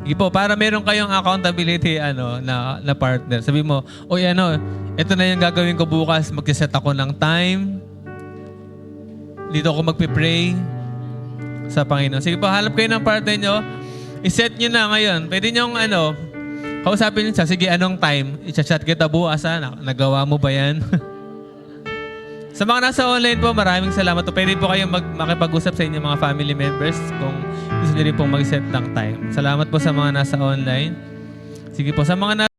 Sige po, para meron kayong accountability na partner. Sabi mo, oy ito na yung gagawin ko bukas. Mag-set ako ng time. Dito ako magpipray sa Panginoon. Sige po, halap kayo ng partner nyo. I-set nyo na ngayon. Pwede nyo kausapin nyo siya. Sige, anong time? I-chat kita bukas. Nagawa mo ba yan? Sa mga nasa online po, maraming salamat. Pwede po kayong makipag-usap sa inyong mga family members kung gusto nyo rin pong mag-set ng time. Salamat po sa mga nasa online. Sige po, sa mga